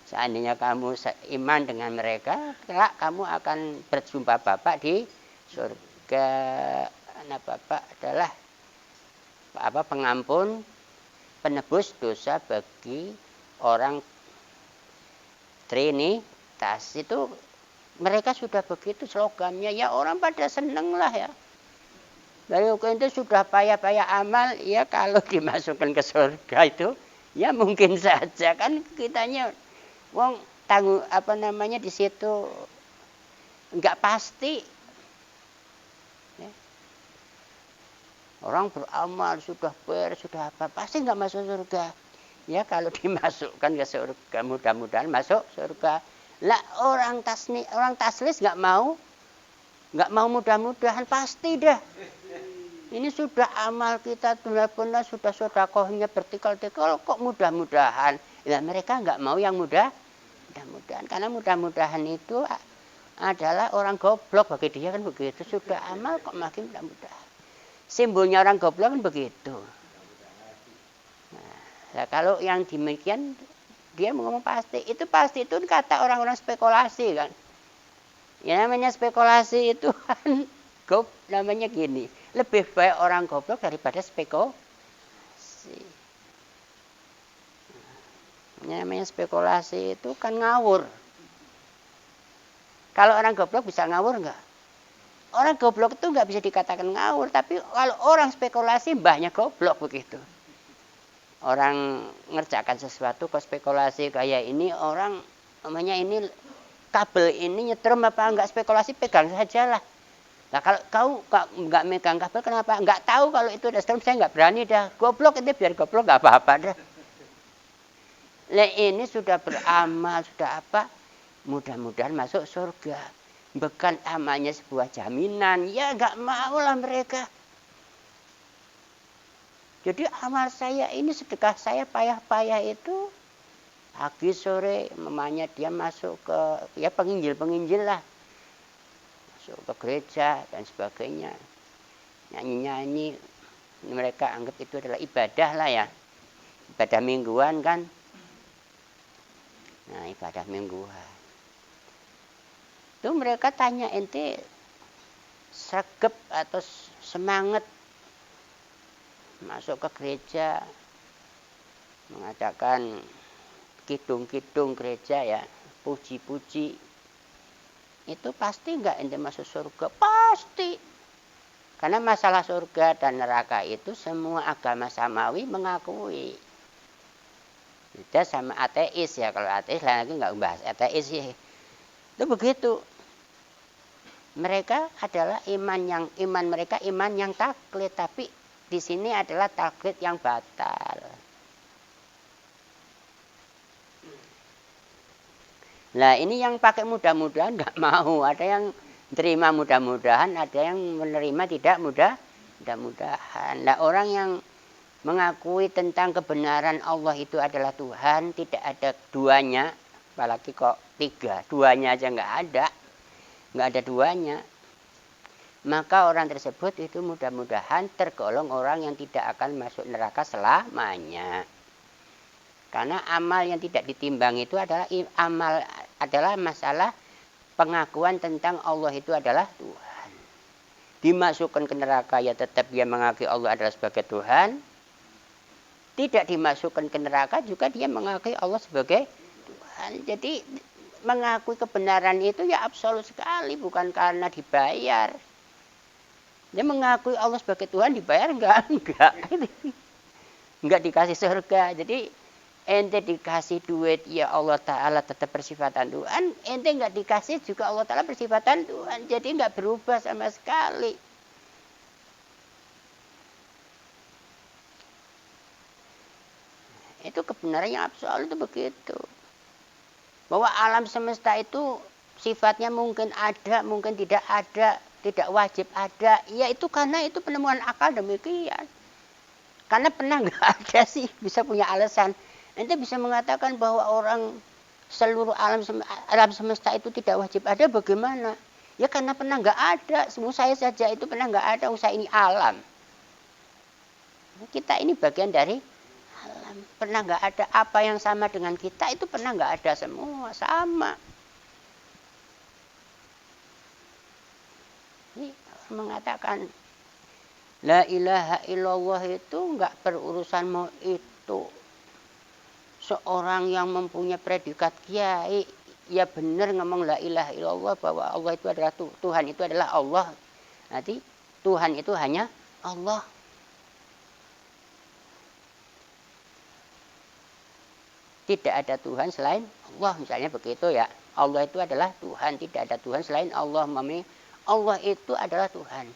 Seandainya kamu iman dengan mereka, kelak kamu akan berjumpa Bapak di surga. Karena Bapak adalah pengampun, penebus dosa bagi orang Trinitas itu mereka sudah begitu slogannya, ya orang pada seneng lah ya. Dari itu sudah payah-payah amal, ya kalau dimasukkan ke surga itu, ya mungkin saja kan kitanya, wong tanggung di situ nggak pasti. Ya. Orang beramal sudah sudah apa, pasti nggak masuk surga. Ya kalau dimasukkan ke surga, mudah-mudahan masuk surga. Lah orang taslis nggak mau mudah-mudahan, pasti dah. Ini sudah amal kita benar-benar sudah sedekahnya bertikal-tikal, kok mudah-mudahan. Ya mereka nggak mau yang mudah-mudahan, karena mudah-mudahan itu adalah orang goblok bagi dia kan begitu. Sudah amal kok makin mudah-mudahan. Simbolnya orang goblok kan begitu. Nah, kalau yang demikian dia ngomong pasti itu kata orang-orang spekulasi kan. Ya namanya spekulasi itu kan namanya gini, lebih baik orang goblok daripada spekulasi. Ya, namanya spekulasi itu kan ngawur. Kalau orang goblok bisa ngawur enggak? Orang goblok itu nggak bisa dikatakan ngawur, tapi kalau orang spekulasi banyak goblok begitu. Orang ngerjakan sesuatu kok spekulasi kayak ini, orang namanya ini kabel ini nyetrum apa enggak, spekulasi pegang saja lah. Nah kalau kau nggak megang kabel kenapa? Nggak tahu kalau itu udah setrum, saya nggak berani dah. Goblok itu biar goblok nggak apa-apa dah. Nah ini sudah beramal sudah apa? Mudah-mudahan masuk surga. Bukan amalnya sebuah jaminan. Ya nggak mau lah mereka. Jadi amal saya ini, sedekah saya payah-payah itu pagi sore mamanya dia masuk ke ya penginjil lah. Masuk ke gereja dan sebagainya. Nyanyi-nyanyi, mereka anggap itu adalah ibadah lah ya. Ibadah mingguan kan. Nah, ibadah mingguan. Itu mereka tanya, ente sregep atau semangat masuk ke gereja mengadakan kidung-kidung gereja ya, puji-puji, itu pasti enggak ente masuk surga? Pasti. Karena masalah surga dan neraka itu semua agama samawi mengakui. Beda sama ateis ya, kalau ateis lagi enggak membahas ateis ya. Itu begitu. Mereka adalah iman mereka iman yang taklid, tapi di sini adalah taklid yang batal. Nah ini yang pakai mudah-mudahan nggak mau, ada yang terima mudah-mudahan, ada yang menerima tidak mudah-mudahan. Nah orang yang mengakui tentang kebenaran Allah itu adalah Tuhan, tidak ada duanya, apalagi kok tiga, duanya aja nggak ada duanya, maka orang tersebut itu mudah-mudahan tergolong orang yang tidak akan masuk neraka selamanya. Karena amal yang tidak ditimbang itu adalah masalah pengakuan tentang Allah itu adalah Tuhan. Dimasukkan ke neraka ya tetap dia mengakui Allah adalah sebagai Tuhan. Tidak dimasukkan ke neraka juga dia mengakui Allah sebagai Tuhan. Jadi mengakui kebenaran itu ya absolut sekali, bukan karena dibayar. Dia mengakui Allah sebagai Tuhan, dibayar enggak? Enggak dikasih surga. Jadi ente dikasih duit ya Allah Ta'ala tetap bersifatan Tuhan, ente enggak dikasih juga Allah Ta'ala bersifatan Tuhan. Jadi enggak berubah sama sekali. Itu kebenaran yang absolut itu begitu. Bahwa alam semesta itu sifatnya mungkin ada, mungkin tidak ada, tidak wajib ada. Ya itu karena itu penemuan akal demikian. Karena pernah nggak ada sih bisa punya alasan. Ente bisa mengatakan bahwa orang seluruh alam semesta itu tidak wajib ada, bagaimana? Ya karena pernah nggak ada. Semua saya saja itu pernah nggak ada. Saya ini alam. Kita ini bagian dari alam. Pernah nggak ada apa yang sama dengan kita, itu pernah nggak ada, semua sama. Ini mengatakan la ilaha illallah itu nggak berurusan mau itu seorang yang mempunyai predikat kiai, ya benar ngomong la ilaha illallah bahwa Allah itu adalah Tuhan itu adalah Allah. Nanti Tuhan itu hanya Allah. Tidak ada Tuhan selain Allah, misalnya begitu ya. Allah itu adalah Tuhan, tidak ada Tuhan selain Allah. Allah itu adalah Tuhan.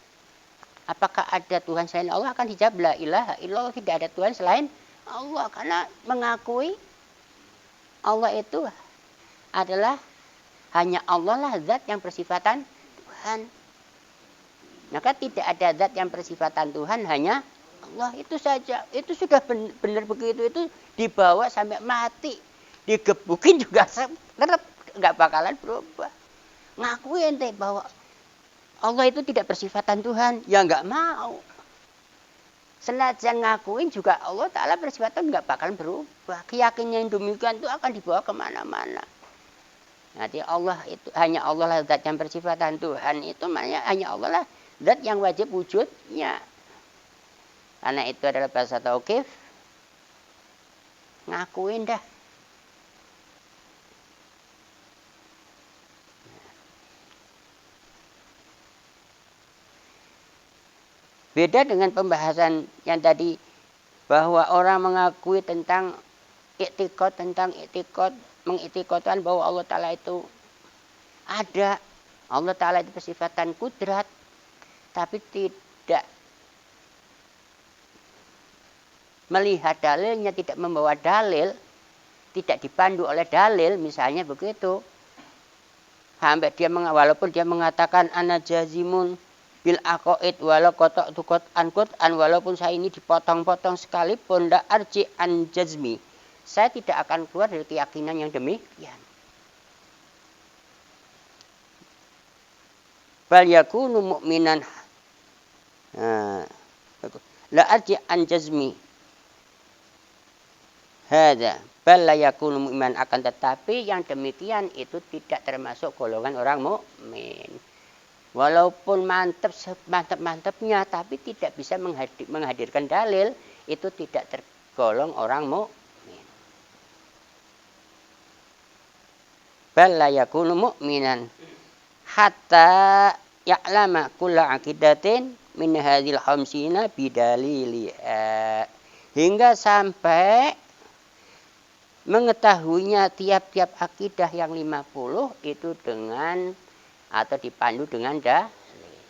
Apakah ada Tuhan selain Allah? Akan dijawab la ilaha illallah, tidak ada Tuhan selain Allah. Karena mengakui Allah itu adalah hanya Allah lah zat yang bersifatan Tuhan. Maka tidak ada zat yang bersifatan Tuhan, hanya Allah itu saja. Itu sudah benar begitu, itu dibawa sampai mati, digebukin juga tetap nggak bakalan berubah. Ngakui ente bahwa Allah itu tidak bersifatan Tuhan, ya nggak mau. Senajan ngakuin juga Allah Ta'ala bersifatan nggak bakalan berubah. Keyakinan yang demikian itu akan dibawa kemana-mana. Nanti Allah itu hanya Allah lah zat yang bersifatan Tuhan, itu maknanya hanya Allah lah zat yang wajib wujudnya. Karena itu adalah bahasa tauqif. Ngakuin dah. Beda dengan pembahasan yang tadi bahwa orang mengakui tentang i'tiqad, mengiktikadkan bahwa Allah Ta'ala itu ada. Allah Ta'ala itu bersifatan kudrat, tapi tidak melihat dalilnya, tidak membawa dalil, tidak dipandu oleh dalil, misalnya begitu. Sampai dia walaupun dia mengatakan ana jazimun bil aqaid walau kotok tukot ankut an, walaupun saya ini dipotong-potong sekalipun ndak arji an jazmi, saya tidak akan keluar dari keyakinan yang demikian. Bal yakunu mu'minan la arji an jazmi hada bal la yakunu mu'minan, akan tetapi yang demikian itu tidak termasuk golongan orang mukmin. Walaupun mantap-mantapnya, tapi tidak bisa menghadirkan dalil, itu tidak tergolong orang mukmin. Bal la yakunu mu'minan hatta ya'lama kulla aqidatin min hadhil khamsina bidaliliha, hingga sampai mengetahuinya tiap-tiap akidah yang 50 itu dengan atau dipandu dengan dalil.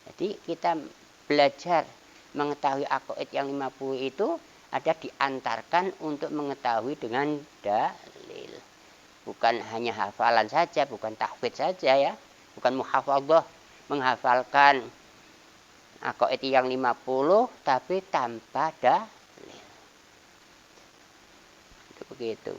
Jadi kita belajar mengetahui aqaid yang 50 itu ada diantarkan untuk mengetahui dengan dalil. Bukan hanya hafalan saja, bukan tahfidz saja ya. Bukan muhafadzah, menghafalkan aqaid yang 50 tapi tanpa dalil. Itu begitu.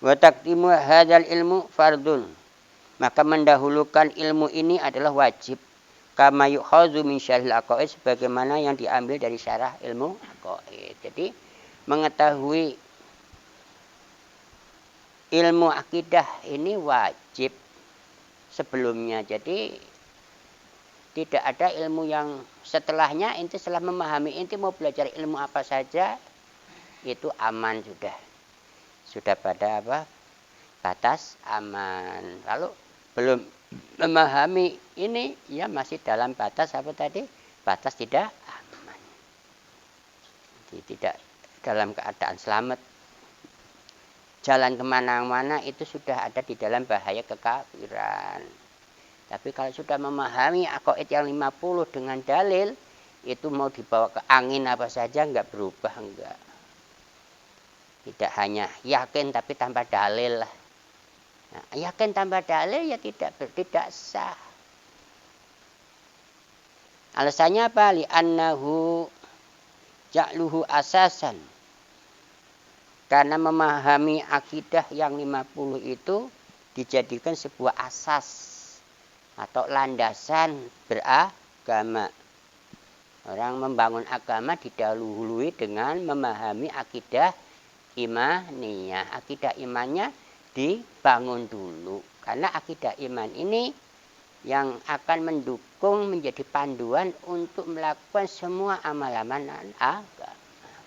Wa taqdimu hadzal ilmu fardun, maka mendahulukan ilmu ini adalah wajib. Kama yu'khadhu min syarhil aqaid, sebagaimana yang diambil dari syarah ilmu aqaid. Jadi mengetahui ilmu akidah ini wajib sebelumnya. Jadi tidak ada ilmu yang setelahnya, inti setelah memahami, inti mau belajar ilmu apa saja itu aman sudah pada batas aman. Kalau belum memahami ini ya masih dalam batas batas tidak aman. Jadi tidak dalam keadaan selamat, jalan kemana-mana itu sudah ada di dalam bahaya kekafiran. Tapi kalau sudah memahami aqaid yang 50 dengan dalil, itu mau dibawa ke angin apa saja enggak berubah, enggak. Tidak hanya yakin tapi tanpa dalil lah. Nah, yakin tanpa dalil ya tidak sah. Alasannya apa? Li'annahu ja'luhu asasan. Karena memahami akidah yang 50 itu dijadikan sebuah asas atau landasan beragama. Orang membangun agama didahului dengan memahami akidah imaniyah. Akidah imannya dibangun dulu, karena akidah iman ini yang akan mendukung menjadi panduan untuk melakukan semua amal-amal agama.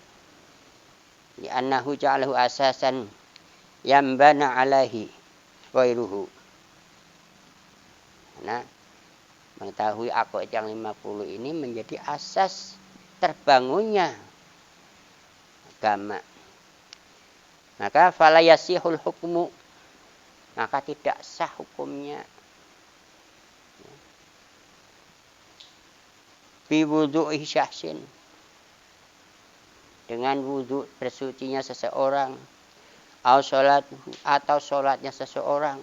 li'annahu ja'alahu asasan yambana alaihi ghairuhu. Nah, mengetahui aqaid yang 50 ini menjadi asas terbangunnya agama. Maka fala yasihul hukmu, maka tidak sah hukumnya. Bi wudu'i syahsin, dengan wudu bersucinya seseorang, atau sholatnya seseorang,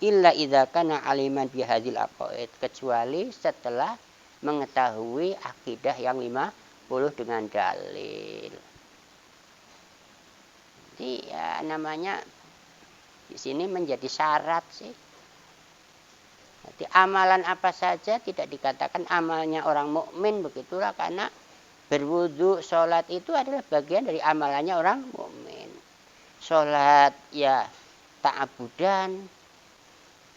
illa idza kana aliman bi hadzal aqaid, kecuali setelah mengetahui akidah yang 50 dengan dalil. Jadi ya namanya di sini menjadi syarat sih. Jadi amalan apa saja tidak dikatakan amalnya orang mukmin, begitulah, karena berwudu sholat itu adalah bagian dari amalannya orang mukmin. Sholat ya ta'abudan,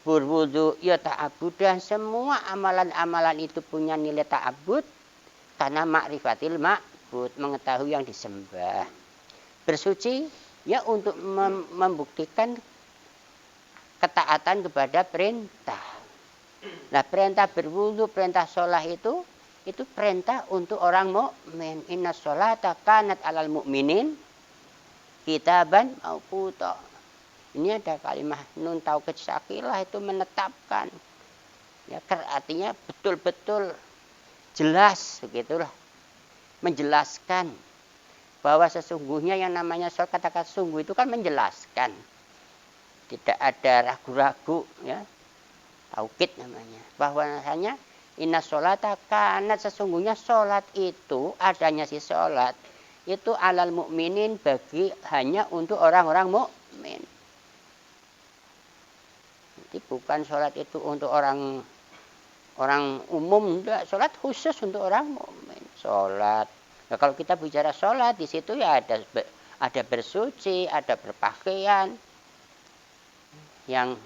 berwudu ya ta'abudan, semua amalan-amalan itu punya nilai ta'abud karena ma'rifatil ma'bud, mengetahui yang disembah. Bersuci ya untuk membuktikan ketaatan kepada perintah. Nah, perintah berwudu, perintah sholat itu perintah untuk orang mukmin. Inna sholata kanat alal mu'minin kitaban mauquta. Ini ada kalimat nun taukid syakilah, itu menetapkan. Ya, artinya betul-betul jelas, begitulah. Menjelaskan bahwa sesungguhnya yang namanya sholat, kata-kata sungguh itu kan menjelaskan. Tidak ada ragu-ragu, ya. Taukid namanya. Bahwa hanya inna sholata kanat, sesungguhnya sholat itu, adanya si sholat itu alal mukminin, bagi hanya untuk orang-orang mukmin. Jadi bukan sholat itu untuk orang umum, enggak. Sholat khusus untuk orang mukmin. Sholat. Nah, kalau kita bicara sholat di situ ya ada bersuci, ada berpakaian yang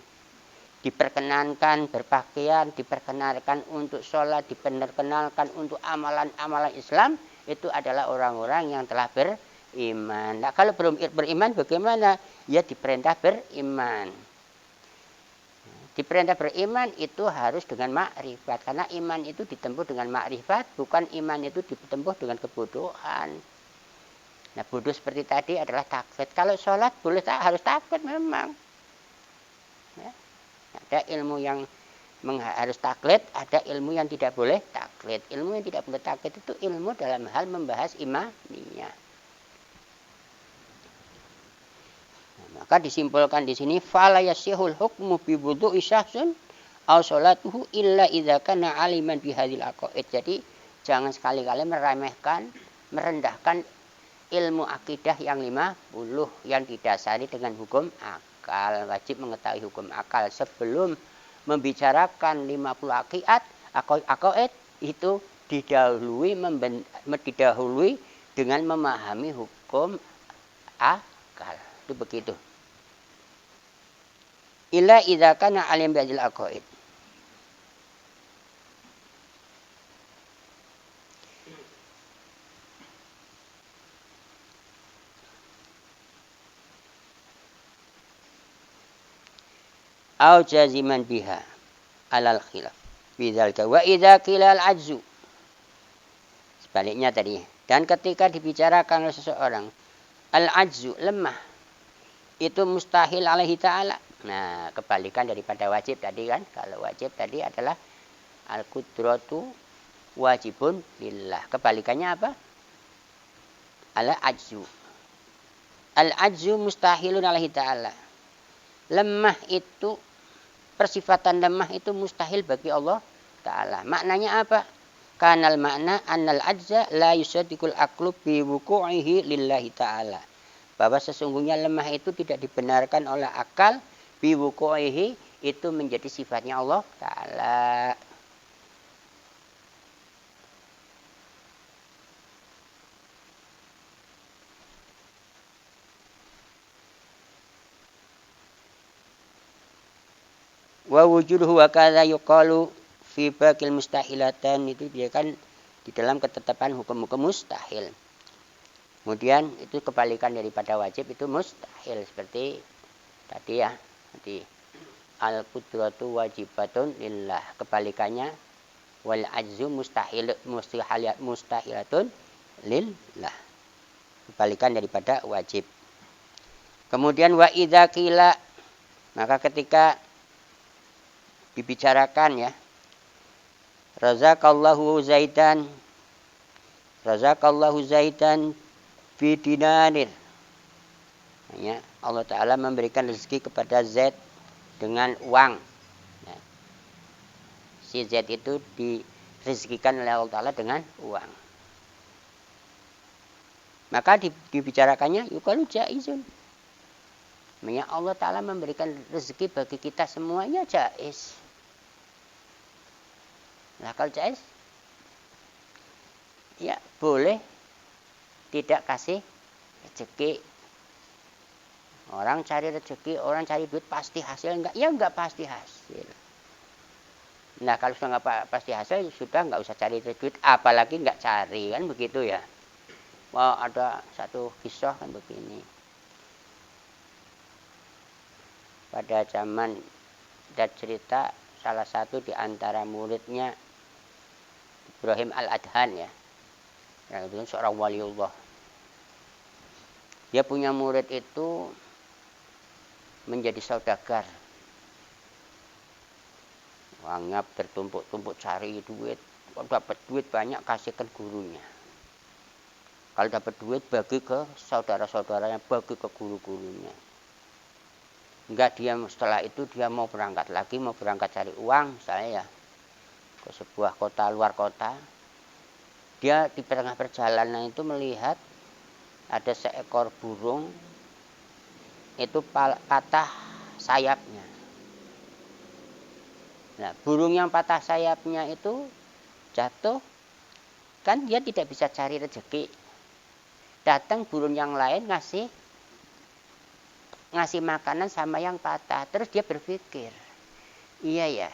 diperkenankan, berpakaian diperkenalkan untuk sholat, diperkenalkan untuk amalan-amalan Islam, itu adalah orang-orang yang telah beriman. Nah, kalau belum beriman bagaimana? Ya diperintah beriman. Diperintah beriman itu harus dengan makrifat, karena iman itu ditempuh dengan makrifat, bukan iman itu ditempuh dengan kebodohan. Nah, bodoh seperti tadi adalah taklid. Kalau sholat boleh harus taklid memang. Ya. Ada ilmu yang harus taklid, ada ilmu yang tidak boleh taklid. Ilmu yang tidak boleh taklid itu ilmu dalam hal membahas imaniyah. Nah, maka disimpulkan di sini fala yasihul hukmu bi wudu'i syahsun aw salatuhu illa idza kana aliman bi hadzal aqaid. Jadi jangan sekali-kali meremehkan, merendahkan ilmu akidah yang 50 yang didasari dengan hukum akal. Wajib mengetahui hukum akal sebelum membicarakan 50 aqaid itu didahului dengan memahami hukum akal. Itu begitu. Illa idza kana alim bil aqaid. Au jaziman biha alal khilaf bidzalika wa idza qila al ajzu, sebaliknya tadi. Dan ketika dibicarakan oleh seseorang al ajzu, lemah, itu mustahil alaihi ta'ala. Nah, kebalikan daripada wajib tadi kan. Kalau wajib tadi adalah al qudratu wajibun lillah, kebalikannya apa? Al ajzu. Al ajzu mustahilun alaihi ta'ala. Lemah itu, persifatan lemah itu mustahil bagi Allah Ta'ala. Maknanya apa? Kanal makna annal ajza la yusaddiqul aqlu bi wuqu'ihi lillahi ta'ala. Bahwa sesungguhnya lemah itu tidak dibenarkan oleh akal, bi wuqu'ihi, itu menjadi sifatnya Allah Ta'ala. Wa wujuduhu wa kadza yuqalu fi baqil mustahilatan, itu dia kan di dalam ketetapan hukum-hukum mustahil. Kemudian itu kebalikan daripada wajib itu mustahil seperti tadi ya. Nanti al-qudratu wajibatun lillah. Kebalikannya wal ajzu mustahilatun lillah. Kebalikan daripada wajib. Kemudian wa idza qila, maka ketika dibicarakan ya, razaqallahu zaidan fi dinarir. Ya, Allah Ta'ala memberikan rezeki kepada Zaid dengan uang. Nah, si Zaid itu direzekikan oleh Allah Ta'ala dengan uang. Maka dibicarakannya yuqalu jaizun. Ya, Allah Ta'ala memberikan rezeki bagi kita semuanya jaiz. Nah kalau jaiz, ya boleh tidak kasih rezeki. Orang cari rezeki, orang cari duit pasti hasil enggak? Ya enggak pasti hasil. Nah kalau sudah enggak pasti hasil, sudah enggak usah cari duit, apalagi enggak cari, kan begitu ya. Wah, ada satu kisah kan begini. Pada zaman ada cerita salah satu di antara muridnya Ibrahim Al-Adhan ya. Yang itu seorang waliullah. Dia punya murid itu menjadi saudagar. Uangnya bertumpuk-tumpuk cari duit. Kalau dapat duit banyak kasihkan gurunya. Kalau dapat duit bagi ke saudara-saudaranya, bagi ke guru-gurunya. Enggak, dia setelah itu dia mau berangkat lagi, mau berangkat cari uang misalnya ya. Ke sebuah kota, luar kota. Dia di tengah perjalanan itu melihat ada seekor burung itu patah sayapnya. Nah, burung yang patah sayapnya itu jatuh, kan dia tidak bisa cari rezeki. Datang burung yang lain ngasih makanan sama yang patah. Terus dia berpikir, iya ya,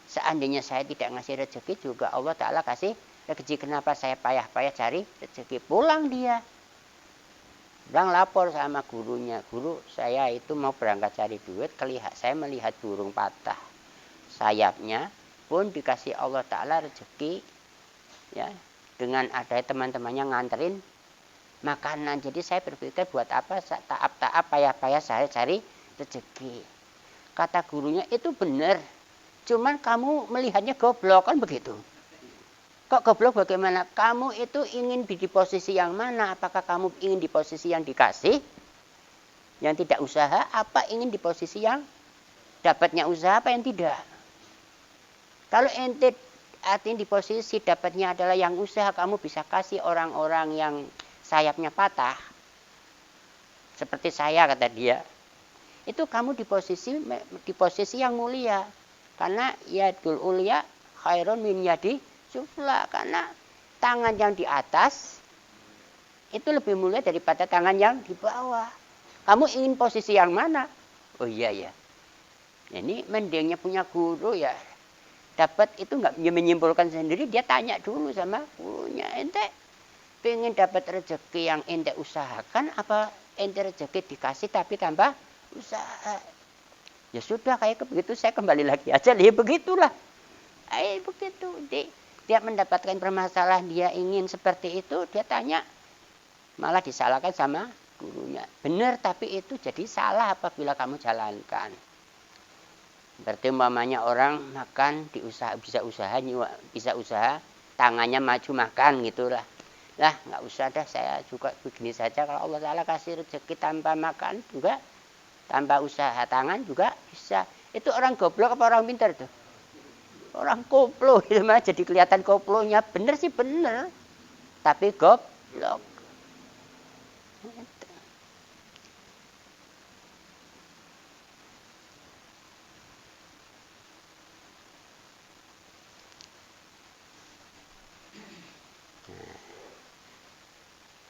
seandainya saya tidak ngasih rezeki juga Allah Ta'ala kasih rezeki. Kenapa saya payah-payah cari rezeki? Pulang dia. Pulang lapor sama gurunya. Guru, saya itu mau berangkat cari duit. Saya melihat burung patah sayapnya. Pun dikasih Allah Ta'ala rezeki. Ya, dengan ada teman-temannya nganterin makanan. Jadi saya berpikir buat apa taap-taap payah-payah saya cari rezeki. Kata gurunya, itu benar. Cuman kamu melihatnya goblok, kan begitu. Kok goblok bagaimana? Kamu itu ingin di posisi yang mana? Apakah kamu ingin di posisi yang dikasih, yang tidak usaha, apa ingin di posisi yang dapatnya usaha, apa yang tidak? Kalau ente artinya di posisi dapatnya adalah yang usaha, kamu bisa kasih orang-orang yang sayapnya patah. Seperti saya, kata dia. Itu kamu di posisi yang mulia. Karena yadul ulia khairun min yadi sufla, karena tangan yang di atas itu lebih mulia daripada tangan yang di bawah. Kamu ingin posisi yang mana? Oh iya ya. Ini mendingnya punya guru ya. Dapat itu enggak menyimpulkan sendiri, dia tanya dulu sama gurunya. Ente pengen dapat rezeki yang ente usahakan, apa ente rezeki dikasih tapi tanpa usaha? Ya sudah, kayak begitu saya kembali lagi aja. Ya begitulah. Begitu. Dia mendapatkan permasalahan, dia ingin seperti itu, dia tanya, malah disalahkan sama gurunya. Benar, tapi itu jadi salah apabila kamu jalankan. Berarti umpamanya orang makan bisa usaha tangannya maju makan gitulah. Lah nggak usah dah, saya juga begini saja. Kalau Allah Ta'ala kasih rezeki tanpa makan juga, tanpa usaha tangan juga bisa. Itu orang goblok apa orang pintar tuh? Orang koplo, itu mah jadi kelihatan koplonya. Bener sih bener, tapi goblok.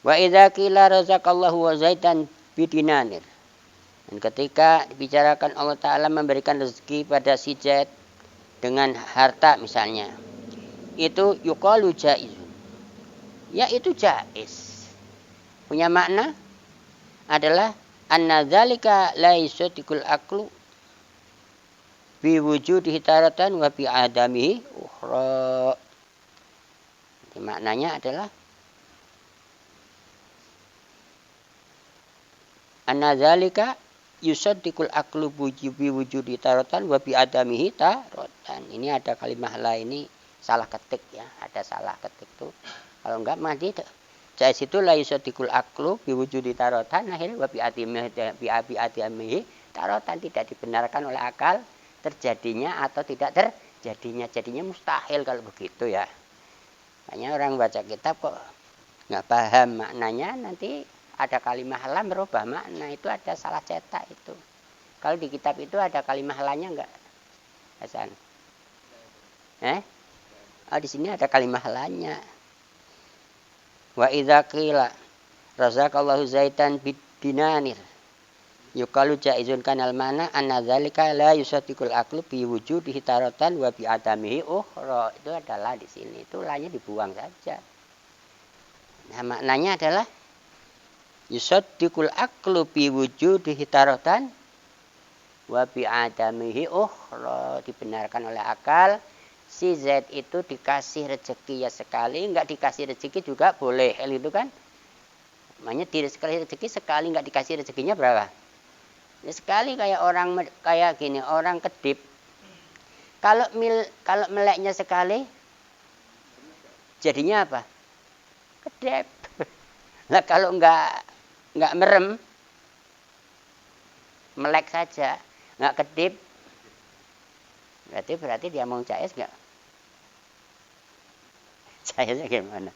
Wa idza qila razaqallahu wa zaitan bidinanir. Dan ketika dibicarakan Allah Ta'ala memberikan rezeki pada si Zaid dengan harta misalnya, itu yuqalu jaizun. Ya itu jaiz. punya makna adalah anna dzalika la yusaddiqul aqlu bi wujudihi taratan wa bi adamihi ukhra. Jadi maknanya adalah anna dzalika yusaddiqul aqlu bi wujudi taratan wa bi adamihi taratan. Ini ada kalimah la ini salah ketik ya, ada salah ketik tuh. Kalau enggak mati dari situ la yusaddiqul aqlu bi wujudi taratan akhirnya wa bi adamihi taratan, tidak dibenarkan oleh akal terjadinya atau tidak terjadinya. Jadinya mustahil kalau begitu ya. Makanya orang baca kitab kok nggak paham maknanya, nanti ada kalimah la merubah makna, itu ada salah cetak itu. Kalau di kitab itu ada kalimah lanya enggak, Hasan? Oh, di sini ada kalimah lanya. Wa idza qila razaqallahu zaitan bidinanir yuqalu jaizun kanal mana anna dzalika la yusaddiqul aqlu bi wujudihi taratan wa bi adamihi ukhra. Itu adalah di sini itu lanya dibuang saja. Nah, maknanya adalah yusaddiqul aqlu bi wujudihi taratan wa bi adamihi ukhra. Dibenarkan oleh akal si Z itu dikasih rezeki ya sekali, enggak dikasih rezeki juga boleh. Itu kan makanya dikasih rezeki sekali, enggak dikasih rezekinya berapa? Ya sekali, kayak orang kayak gini, orang kedip. Kalau meleknya sekali jadinya apa? Kedip. Nah, kalau enggak merem, melek saja, enggak kedip, berarti dia mau jais enggak? Jaisnya gimana?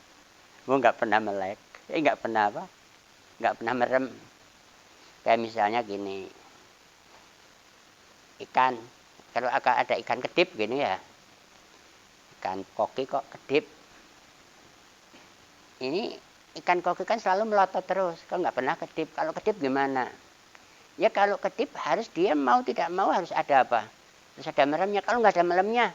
Mau enggak pernah melek, enggak pernah apa? Enggak pernah merem. Kayak misalnya gini, ikan, kalau ada ikan kedip gini ya, ikan koki kok kedip. Ini ikan koki kan selalu melotot terus, kalau nggak pernah kedip. Kalau kedip gimana? Ya kalau kedip harus dia mau tidak mau harus ada apa? Harus ada meremnya. Kalau nggak ada meremnya,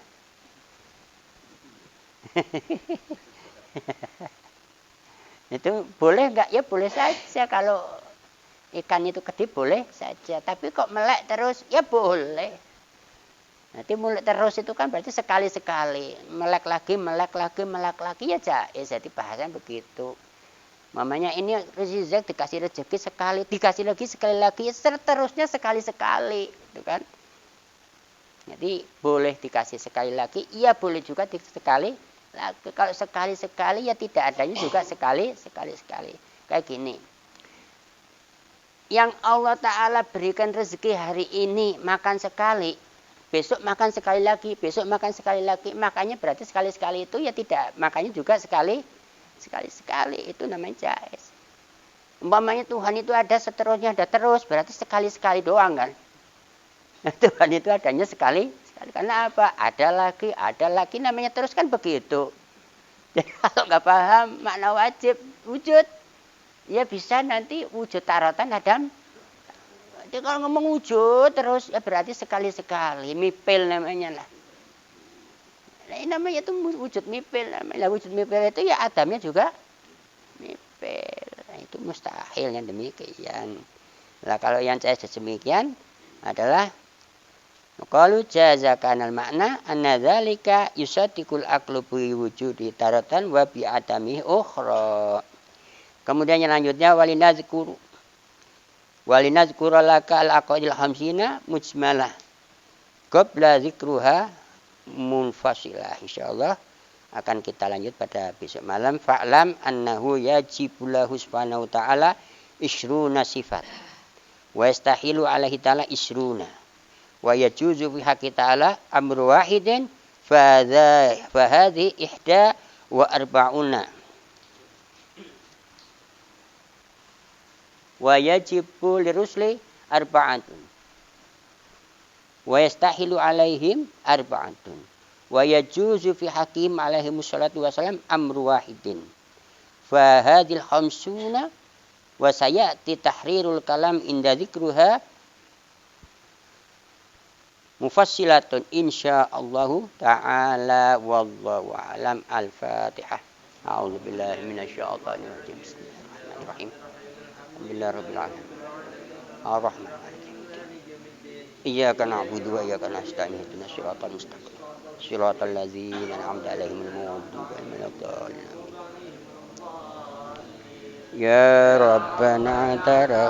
itu boleh nggak? Ya boleh saja kalau ikan itu kedip boleh saja, tapi kok melek terus ya boleh. Nanti melek terus itu kan berarti sekali-sekali, melek lagi ya jaiz. Jadi bahasan begitu. Mamanya ini rezeki dikasih rezeki sekali, dikasih lagi sekali lagi, seterusnya sekali-sekali, itu kan. Jadi boleh dikasih sekali lagi, iya boleh juga sekali lagi. Kalau sekali-sekali ya tidak adanya juga sekali. Kayak gini. Yang Allah Ta'ala berikan rezeki hari ini makan sekali, besok makan sekali lagi, besok makan sekali lagi. Makanya berarti sekali-sekali itu ya tidak, makanya juga sekali. Itu namanya jaiz. Umpamanya Tuhan itu ada seterusnya, ada terus, berarti sekali-sekali doang kan. Tuhan itu adanya sekali. Karena apa? Ada lagi, namanya terus kan begitu. Jadi kalau nggak paham makna wajib, wujud, ya bisa nanti wujud taratan adam. Jadi kalau ngomong wujud terus ya berarti sekali-sekali, mipil namanya lah. Nah, ini namanya itu wujud mipil. Nah, wujud mipil itu ya adamnya juga mipil. Nah, itu mustahil yang demikian. Nah, kalau yang saya demikian adalah qalu jaza kanal makna anna dzalika yusaddiqul aqlu bi wujudi taratan wa bi adamihi ukhra. Kemudian yang lanjutnya walinazkura laka al-aqaidil hamsina mujmalah qabla zikruha munfasilah. Insyaallah akan kita lanjut pada besok malam. Fa'lam annahu yajibu lahu subhanahu ta'ala isruna sifat wa yastahilu alaihi ta'ala isruna wa yajuzu fi haqqi ta'ala amru wahidin fa hadhi ihda wa arba'una wa yajibu lirusli arba'atun wa yastahilu alaihim arba'atun wa yajuzu fi hakim alaihim salatu wassalam amru wahidin fa hadhil khamsuna wa sayati tahrirul kalam inda dzikruha mufassilatun insyaallahu ta'ala wallahu a'lam. Al-Fatihah. A'udzu billahi minasyaitonir rajim. Bismillahirrahmanirrahim. لله رب العالمين الرحمن إياك نعبد وإياك نستعين اهدنا الصراط المستقيم صراط الذين أنعمت عليهم المغضوب عليهم ولا الضالين يا ربنا ترى